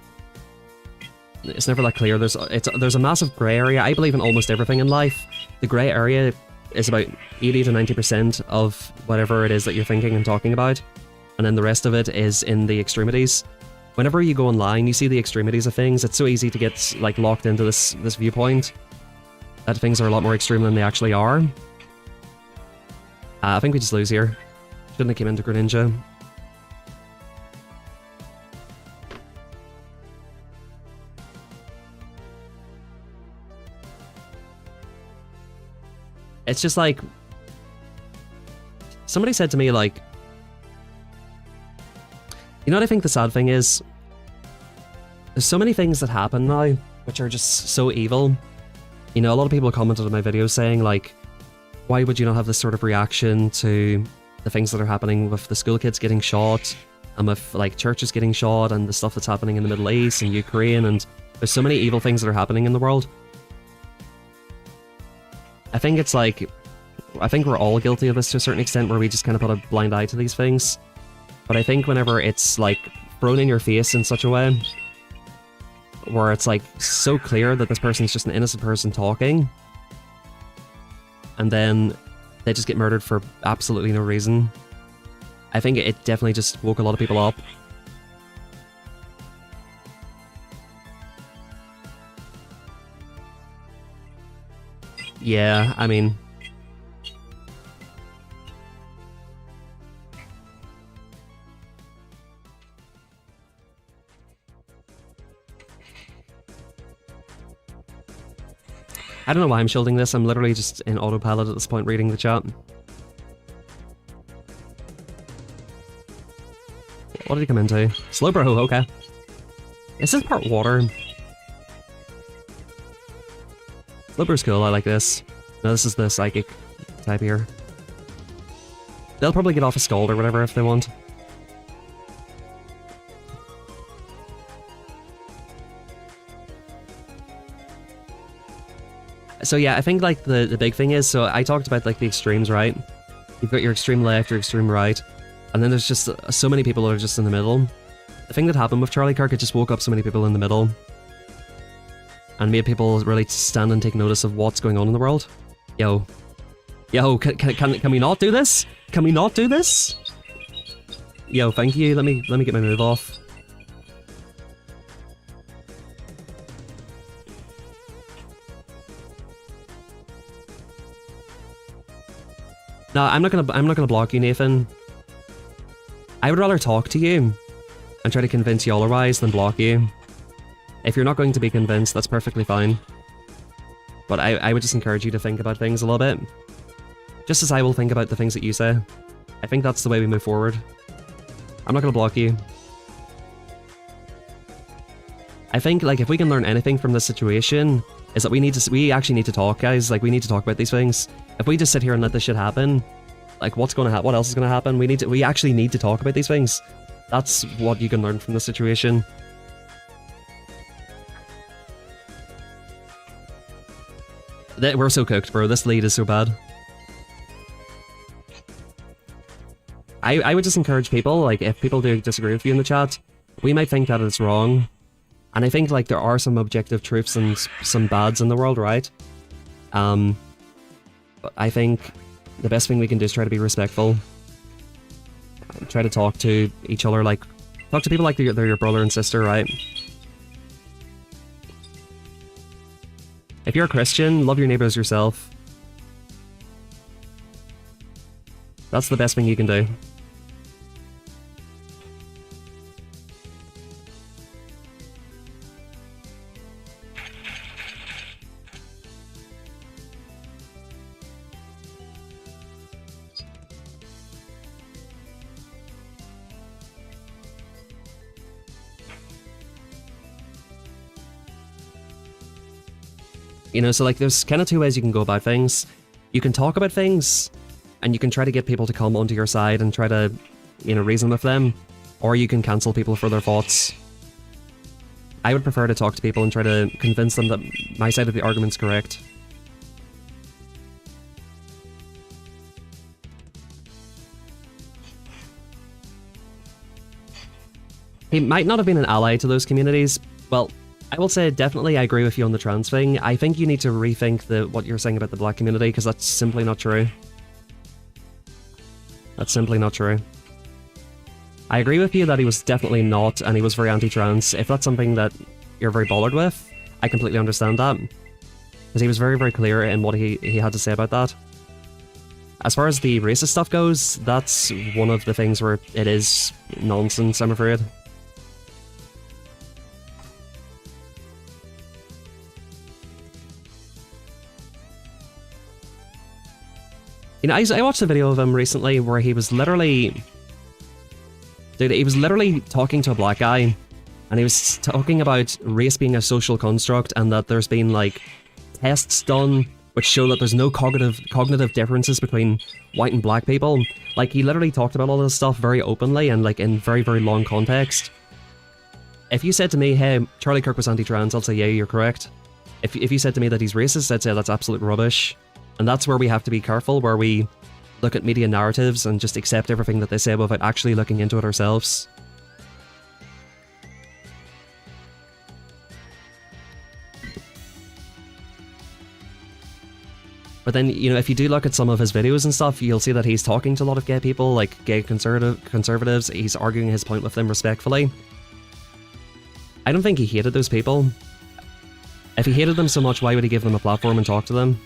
clear. There's a massive grey area. I believe in almost everything in life. The grey area is about 80 to 90% of whatever it is that you're thinking and talking about, and then the rest of it is in the extremities. Whenever you go online, you see the extremities of things. It's so easy to get, like, locked into this viewpoint that things are a lot more extreme than they actually are. I think we just lose here. Shouldn't have came into Greninja. It's just like... Somebody said to me, like... You know what I think the sad thing is? There's so many things that happen now, which are just so evil. You know, a lot of people commented on my videos saying, like, why would you not have this sort of reaction to the things that are happening with the school kids getting shot, and with, like, churches getting shot, and the stuff that's happening in the Middle East and Ukraine, and there's so many evil things that are happening in the world. I think it's like, I think we're all guilty of this to a certain extent, where we just kind of put a blind eye to these things. But I think whenever it's, like, thrown in your face in such a way, where it's, like, so clear that this person's just an innocent person talking, and then they just get murdered for absolutely no reason, I think it definitely just woke a lot of people up. Yeah, I mean... I don't know why I'm shielding this, I'm literally just in autopilot at this point reading the chat. What did he come into? Slowbro, okay. Is this part water? Slowbro's cool, I like this. No, this is the psychic type here. They'll probably get off a Scald or whatever if they want. So yeah, I think, like, the big thing is, so I talked about, like, the extremes, right? You've got your extreme left, your extreme right, and then there's just so many people that are just in the middle. The thing that happened with Charlie Kirk, it just woke up so many people in the middle, and made people really stand and take notice of what's going on in the world. Yo, can we not do this? Can we not do this? Yo, thank you. Let me get my move off. No, I'm not gonna block you, Nathan. I would rather talk to you and try to convince you otherwise than block you. If you're not going to be convinced, that's perfectly fine. But I would just encourage you to think about things a little bit. Just as I will think about the things that you say. I think that's the way we move forward. I'm not gonna block you. I think, like, if we can learn anything from this situation, is that we actually need to talk, guys. Like, we need to talk about these things. If we just sit here and let this shit happen, like, what's going to happen? What else is going to happen? We actually need to talk about these things. That's what you can learn from this situation. We're so cooked, bro. This lead is so bad. I would just encourage people, like, if people do disagree with you in the chat, we might think that it's wrong. And I think, like, there are some objective truths and some bads in the world, right? But I think the best thing we can do is try to be respectful. Try to talk to each other, like, talk to people like they're your brother and sister, right? If you're a Christian, love your neighbor as yourself. That's the best thing you can do. You know, so like there's kind of two ways you can go about things. You can talk about things, and you can try to get people to come onto your side and try to, you know, reason with them. Or you can cancel people for their thoughts. I would prefer to talk to people and try to convince them that my side of the argument's correct. He might not have been an ally to those communities. Well, I will say definitely I agree with you on the trans thing. I think you need to rethink what you're saying about the black community, because that's simply not true. That's simply not true. I agree with you that he was definitely not, and he was very anti-trans. If that's something that you're very bothered with, I completely understand that. Because he was very, very clear in what he had to say about that. As far as the racist stuff goes, that's one of the things where it is nonsense, I'm afraid. You know, I watched a video of him recently where he was literally... Dude, he was literally talking to a black guy, and he was talking about race being a social construct, and that there's been, like, tests done which show that there's no cognitive differences between white and black people. Like, he literally talked about all this stuff very openly and, like, in very, very long context. If you said to me, hey, Charlie Kirk was anti-trans, I'll say, yeah, you're correct. If you said to me that he's racist, I'd say that's absolute rubbish. And that's where we have to be careful, where we look at media narratives and just accept everything that they say without actually looking into it ourselves. But then, you know, if you do look at some of his videos and stuff, you'll see that he's talking to a lot of gay people, like gay conservatives. He's arguing his point with them respectfully. I don't think he hated those people. If he hated them so much, why would he give them a platform and talk to them?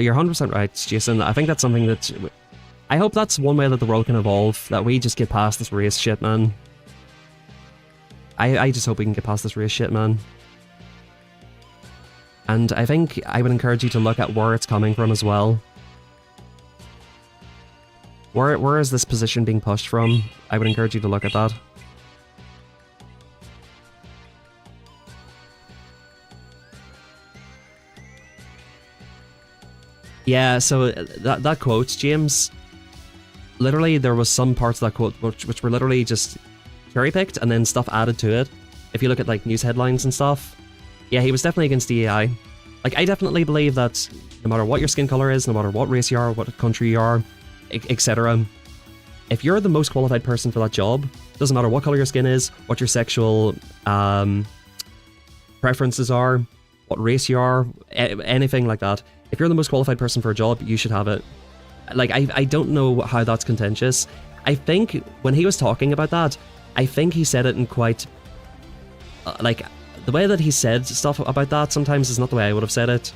You're 100% right, Jason. I think that's something that... I hope that's one way that the world can evolve, that we just get past this race shit, man. I just hope we can get past this race shit, man. And I think I would encourage you to look at where it's coming from as well. Where is this position being pushed from? I would encourage you to look at that. Yeah, so that quote, James, literally there was some parts of that quote which were literally just cherry-picked and then stuff added to it. If you look at like news headlines and stuff, yeah, he was definitely against DEI. Like, I definitely believe that no matter what your skin color is, no matter what race you are, what country you are, etc., if you're the most qualified person for that job, doesn't matter what color your skin is, what your sexual preferences are, what race you are, anything like that. If you're the most qualified person for a job, you should have it. Like, I don't know how that's contentious. I think when he was talking about that, I think he said it in quite... like, the way that he said stuff about that sometimes is not the way I would have said it.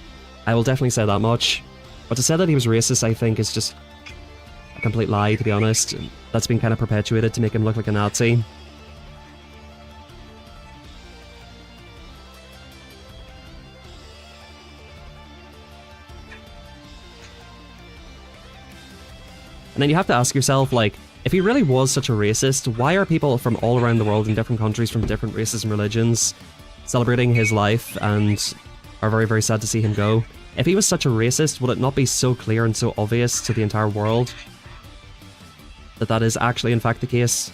I will definitely say that much. But to say that he was racist, I think, is just a complete lie, to be honest. That's been kind of perpetuated to make him look like a Nazi. And then you have to ask yourself, like, if he really was such a racist, why are people from all around the world in different countries from different races and religions celebrating his life and are very, very sad to see him go? If he was such a racist, would it not be so clear and so obvious to the entire world that that is actually in fact the case?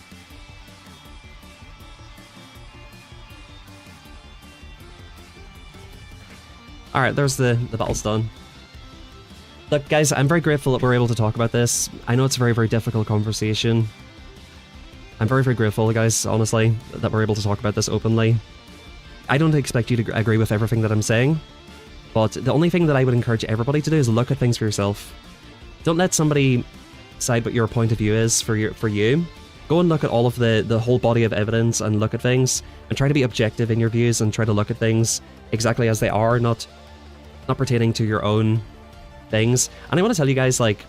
Alright, there's the battle's done. Look, guys, I'm very grateful that we're able to talk about this. I know it's a very, very difficult conversation. I'm very, very grateful, guys, honestly, that we're able to talk about this openly. I don't expect you to agree with everything that I'm saying, but the only thing that I would encourage everybody to do is look at things for yourself. Don't let somebody decide what your point of view is for you. Go and look at all of the whole body of evidence and look at things, and try to be objective in your views and try to look at things exactly as they are, not pertaining to your own things. And I want to tell you guys, like,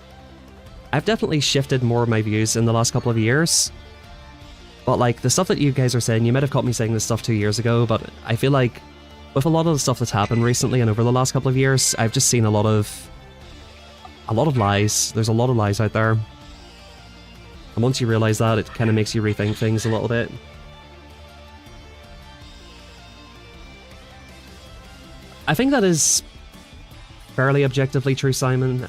I've definitely shifted more of my views in the last couple of years. But like, the stuff that you guys are saying, you might have caught me saying this stuff 2 years ago, but I feel like with a lot of the stuff that's happened recently and over the last couple of years, I've just seen a lot of lies. There's a lot of lies out there. And once you realize that, it kind of makes you rethink things a little bit. I think that is fairly objectively true, Simon.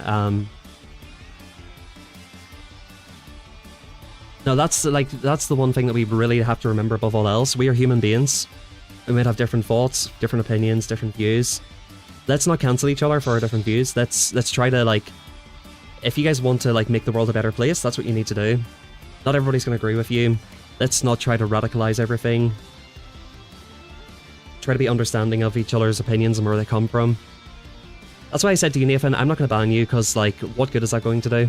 No, that's the one thing that we really have to remember above all else. We are human beings. We might have different thoughts, different opinions, different views. Let's not cancel each other for our different views. Let's try to, like, if you guys want to, like, make the world a better place, that's what you need to do. Not everybody's going to agree with you. Let's not try to radicalize everything. Try to be understanding of each other's opinions and where they come from. That's why I said to you, Nathan, I'm not going to ban you, because, like, what good is that going to do?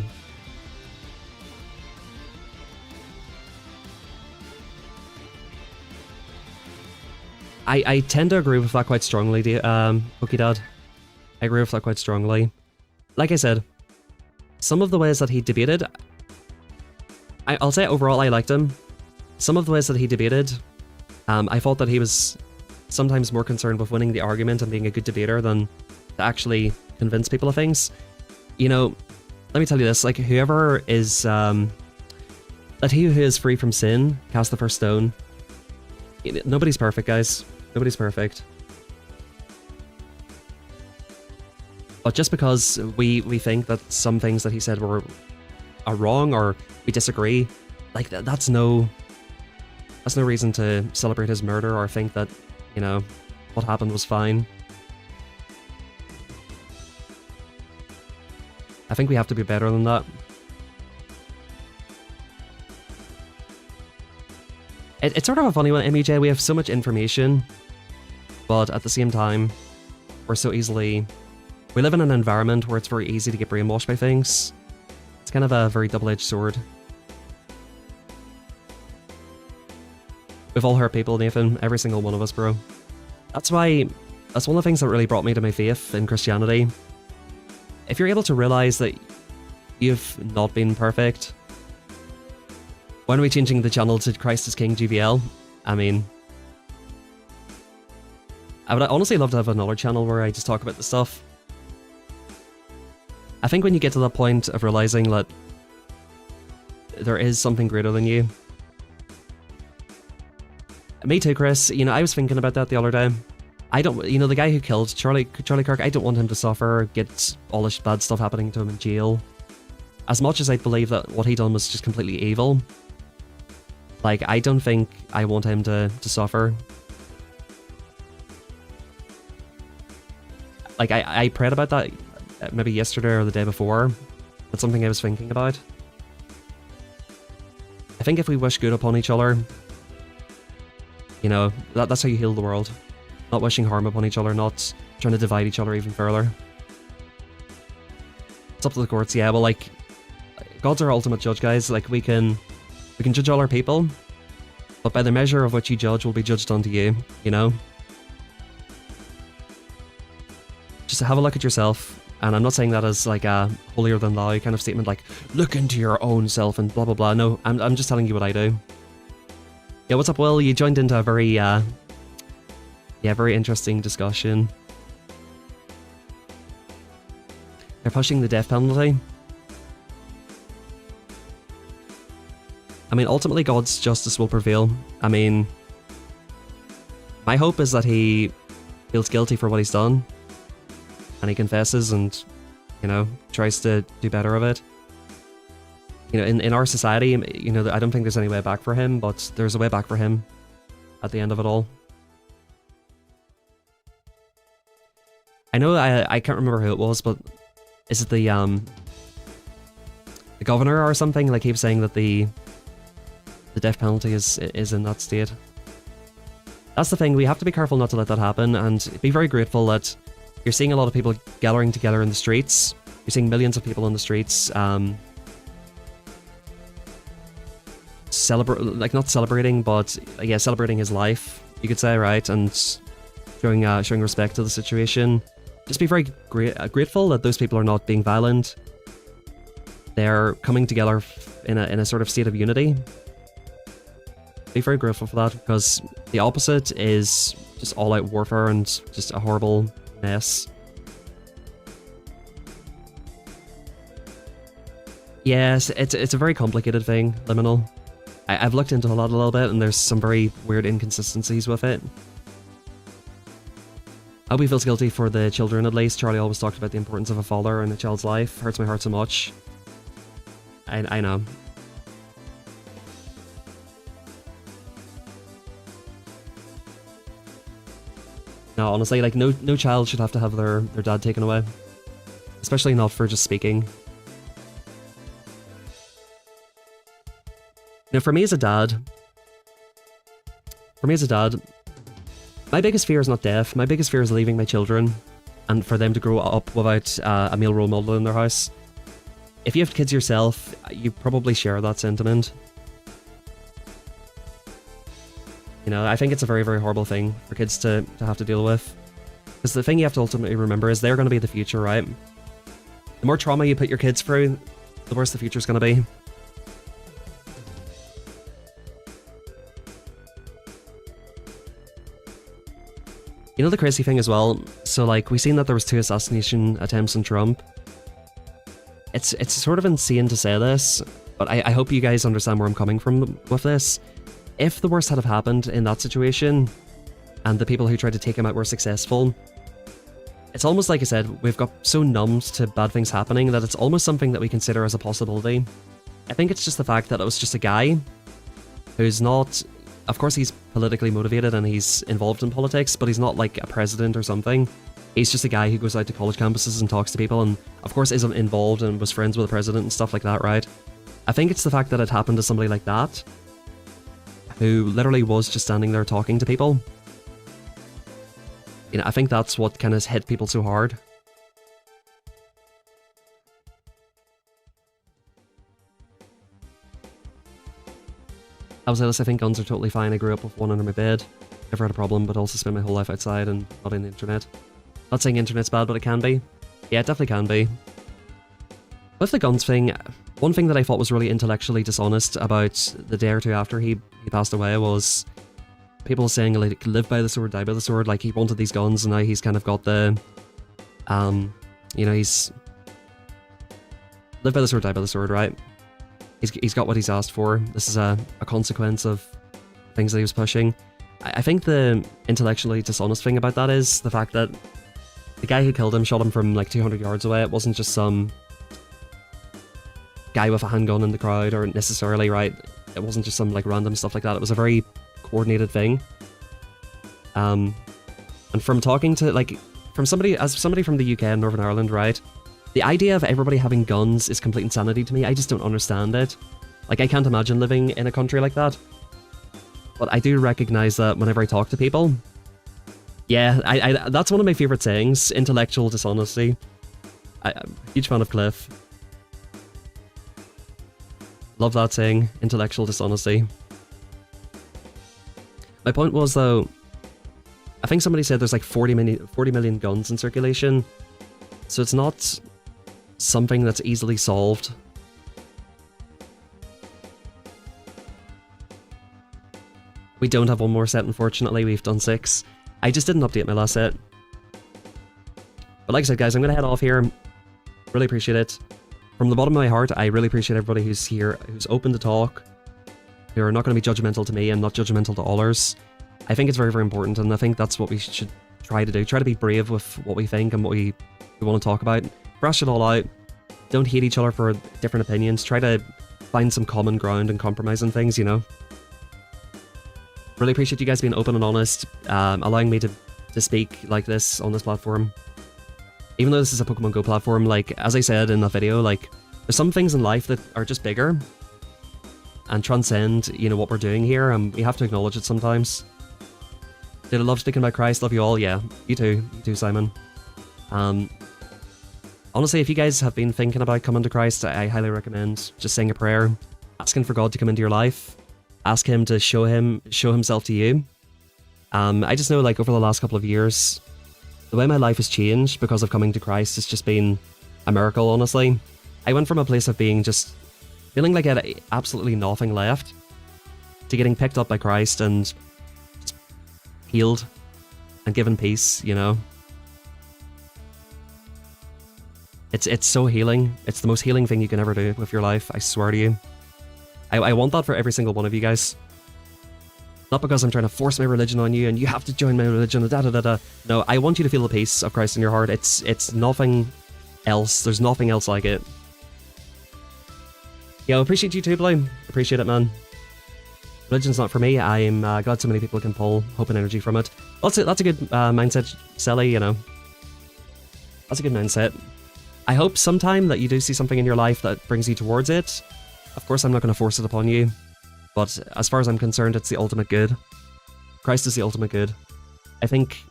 I tend to agree with that quite strongly, Pokey Dad. I agree with that quite strongly. Like I said, some of the ways that he debated, I'll say overall I liked him. Some of the ways that he debated, I thought that he was sometimes more concerned with winning the argument and being a good debater than to actually convince people of things. You know, let me tell you this, like, whoever is, let he who is free from sin cast the first stone. Nobody's perfect, guys. Nobody's perfect. But just because we think that some things that he said are wrong or we disagree, like, that's no reason to celebrate his murder or think that, you know, what happened was fine. I think we have to be better than that. It's sort of a funny one, MEJ. We have so much information, but at the same time, we're so easily... We live in an environment where it's very easy to get brainwashed by things. It's kind of a very double-edged sword. We've all hurt people, Nathan. Every single one of us, bro. That's one of the things that really brought me to my faith in Christianity. If you're able to realize that you've not been perfect... When are we changing the channel to Christ is King GBL? I mean... I would honestly love to have another channel where I just talk about the stuff. I think when you get to that point of realizing that there is something greater than you. Me too, Chris. You know, I was thinking about that the other day. I don't... You know, the guy who killed Charlie Kirk, I don't want him to suffer, get all this bad stuff happening to him in jail. As much as I believe that what he done was just completely evil, like, I don't think I want him to suffer. Like, I prayed about that maybe yesterday or the day before. That's something I was thinking about. I think if we wish good upon each other, you know, that's how you heal the world. Not wishing harm upon each other, not trying to divide each other even further. It's up to the courts, yeah, well, like, God's our ultimate judge, guys. Like, we can judge all our people, but by the measure of which you judge will be judged unto you, you know? Just have a look at yourself, and I'm not saying that as like a holier than thou kind of statement, like, look into your own self and blah blah blah. No, I'm just telling you what I do. Yeah, what's up, Will? You joined into a very, very interesting discussion. They're pushing the death penalty. I mean, ultimately God's justice will prevail. I mean, my hope is that he feels guilty for what he's done and he confesses and, you know, tries to do better of it. You know, in our society, you know, I don't think there's any way back for him, but there's a way back for him at the end of it all. I know I can't remember who it was, but is it the governor or something? Like, he was saying that the death penalty is in that state. That's the thing, we have to be careful not to let that happen, and be very grateful that you're seeing a lot of people gathering together in the streets. You're seeing millions of people on the streets, not celebrating, but yeah, celebrating his life, you could say, right? And showing respect to the situation. Just be very grateful that those people are not being violent. They're coming together in a sort of state of unity. Be very grateful for that, because the opposite is just all-out warfare and just a horrible mess. Yes, it's a very complicated thing, Liminal. I've looked into a little bit, and there's some very weird inconsistencies with it. I hope he feels guilty for the children, at least. Charlie always talked about the importance of a father in a child's life. Hurts my heart so much. I know. No, honestly, like, no child should have to have their dad taken away. Especially not for just speaking. Now, for me as a dad, my biggest fear is not death. My biggest fear is leaving my children and for them to grow up without a male role model in their house. If you have kids yourself, you probably share that sentiment. You know, I think it's a very, very horrible thing for kids to have to deal with. Because the thing you have to ultimately remember is they're going to be the future, right? The more trauma you put your kids through, the worse the future's going to be. You know the crazy thing as well? So, like, we've seen that there was 2 assassination attempts on Trump. It's sort of insane to say this, but I hope you guys understand where I'm coming from with this. If the worst had have happened in that situation, and the people who tried to take him out were successful, it's almost like I said, we've got so numbed to bad things happening that it's almost something that we consider as a possibility. I think it's just the fact that it was just a guy who's not... Of course he's politically motivated and he's involved in politics, but he's not like a president or something. He's just a guy who goes out to college campuses and talks to people, and of course isn't involved and was friends with the president and stuff like that, right? I think it's the fact that it happened to somebody like that, who literally was just standing there talking to people. You know, I think that's what kind of hit people so hard. I was honest, I think guns are totally fine. I grew up with one under my bed. Never had a problem, but also spent my whole life outside and not on the internet. Not saying internet's bad, but it can be. Yeah, it definitely can be. With the guns thing, one thing that I thought was really intellectually dishonest about the day or two after he passed away was people saying, like, live by the sword, die by the sword. Like, he wanted these guns and now he's kind of got the, you know, he's live by the sword, die by the sword, right? He's got what he's asked for. This is a consequence of things that he was pushing. I think the intellectually dishonest thing about that is the fact that the guy who killed him shot him from like 200 yards away. It wasn't just some guy with a handgun in the crowd, or necessarily, right? It wasn't just some like random stuff like that. It was a very coordinated thing. And from talking to somebody from the UK and Northern Ireland, right? The idea of everybody having guns is complete insanity to me. I just don't understand it. Like, I can't imagine living in a country like that. But I do recognize that whenever I talk to people. Yeah, I that's one of my favourite sayings, intellectual dishonesty. I'm a huge fan of Cliff. Love that saying, intellectual dishonesty. My point was, though, I think somebody said there's like 40 million guns in circulation. So it's not something that's easily solved. We don't have one more set, unfortunately. We've done 6. I just didn't update my last set. But like I said, guys, I'm going to head off here. Really appreciate it. From the bottom of my heart, I really appreciate everybody who's here, who's open to talk, who are not going to be judgmental to me and not judgmental to others. I think it's very, very important, and I think that's what we should try to do. Try to be brave with what we think and what we want to talk about. Thrash it all out. Don't hate each other for different opinions. Try to find some common ground and compromise on things, you know? Really appreciate you guys being open and honest, allowing me to speak like this on this platform. Even though this is a Pokemon Go platform, like, as I said in that video, like, there's some things in life that are just bigger and transcend, you know, what we're doing here, and we have to acknowledge it sometimes. Did I love speaking about Christ? Love you all. Yeah, you too, Simon. Honestly, if you guys have been thinking about coming to Christ, I highly recommend just saying a prayer, asking for God to come into your life, ask him to show himself to you. I just know, like, over the last couple of years, the way my life has changed because of coming to Christ has just been a miracle, honestly. I went from a place of being just feeling like I had absolutely nothing left to getting picked up by Christ and just healed and given peace, you know. It's so healing. It's the most healing thing you can ever do with your life, I swear to you. I want that for every single one of you guys. Not because I'm trying to force my religion on you and you have to join my religion, da-da-da-da. No, I want you to feel the peace of Christ in your heart. It's nothing else. There's nothing else like it. Yeah, I appreciate you too, Blue. Appreciate it, man. Religion's not for me. I'm glad so many people can pull hope and energy from it. That's a good mindset, Sally, you know. That's a good mindset. I hope sometime that you do see something in your life that brings you towards it. Of course, I'm not going to force it upon you. But as far as I'm concerned, it's the ultimate good. Christ is the ultimate good. I think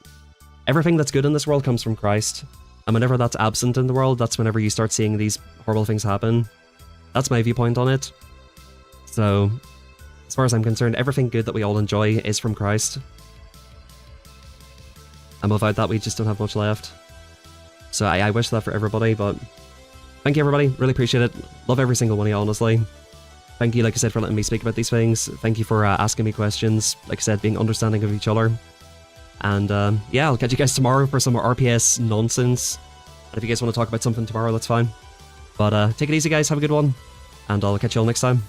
everything that's good in this world comes from Christ. And whenever that's absent in the world, that's whenever you start seeing these horrible things happen. That's my viewpoint on it. So, as far as I'm concerned, everything good that we all enjoy is from Christ. And without that, we just don't have much left. So I wish that for everybody, but thank you, everybody. Really appreciate it. Love every single one of you, honestly. Thank you, like I said, for letting me speak about these things. Thank you for asking me questions. Like I said, being understanding of each other. And yeah, I'll catch you guys tomorrow for some more RPS nonsense. And if you guys want to talk about something tomorrow, that's fine. But take it easy, guys. Have a good one. And I'll catch you all next time.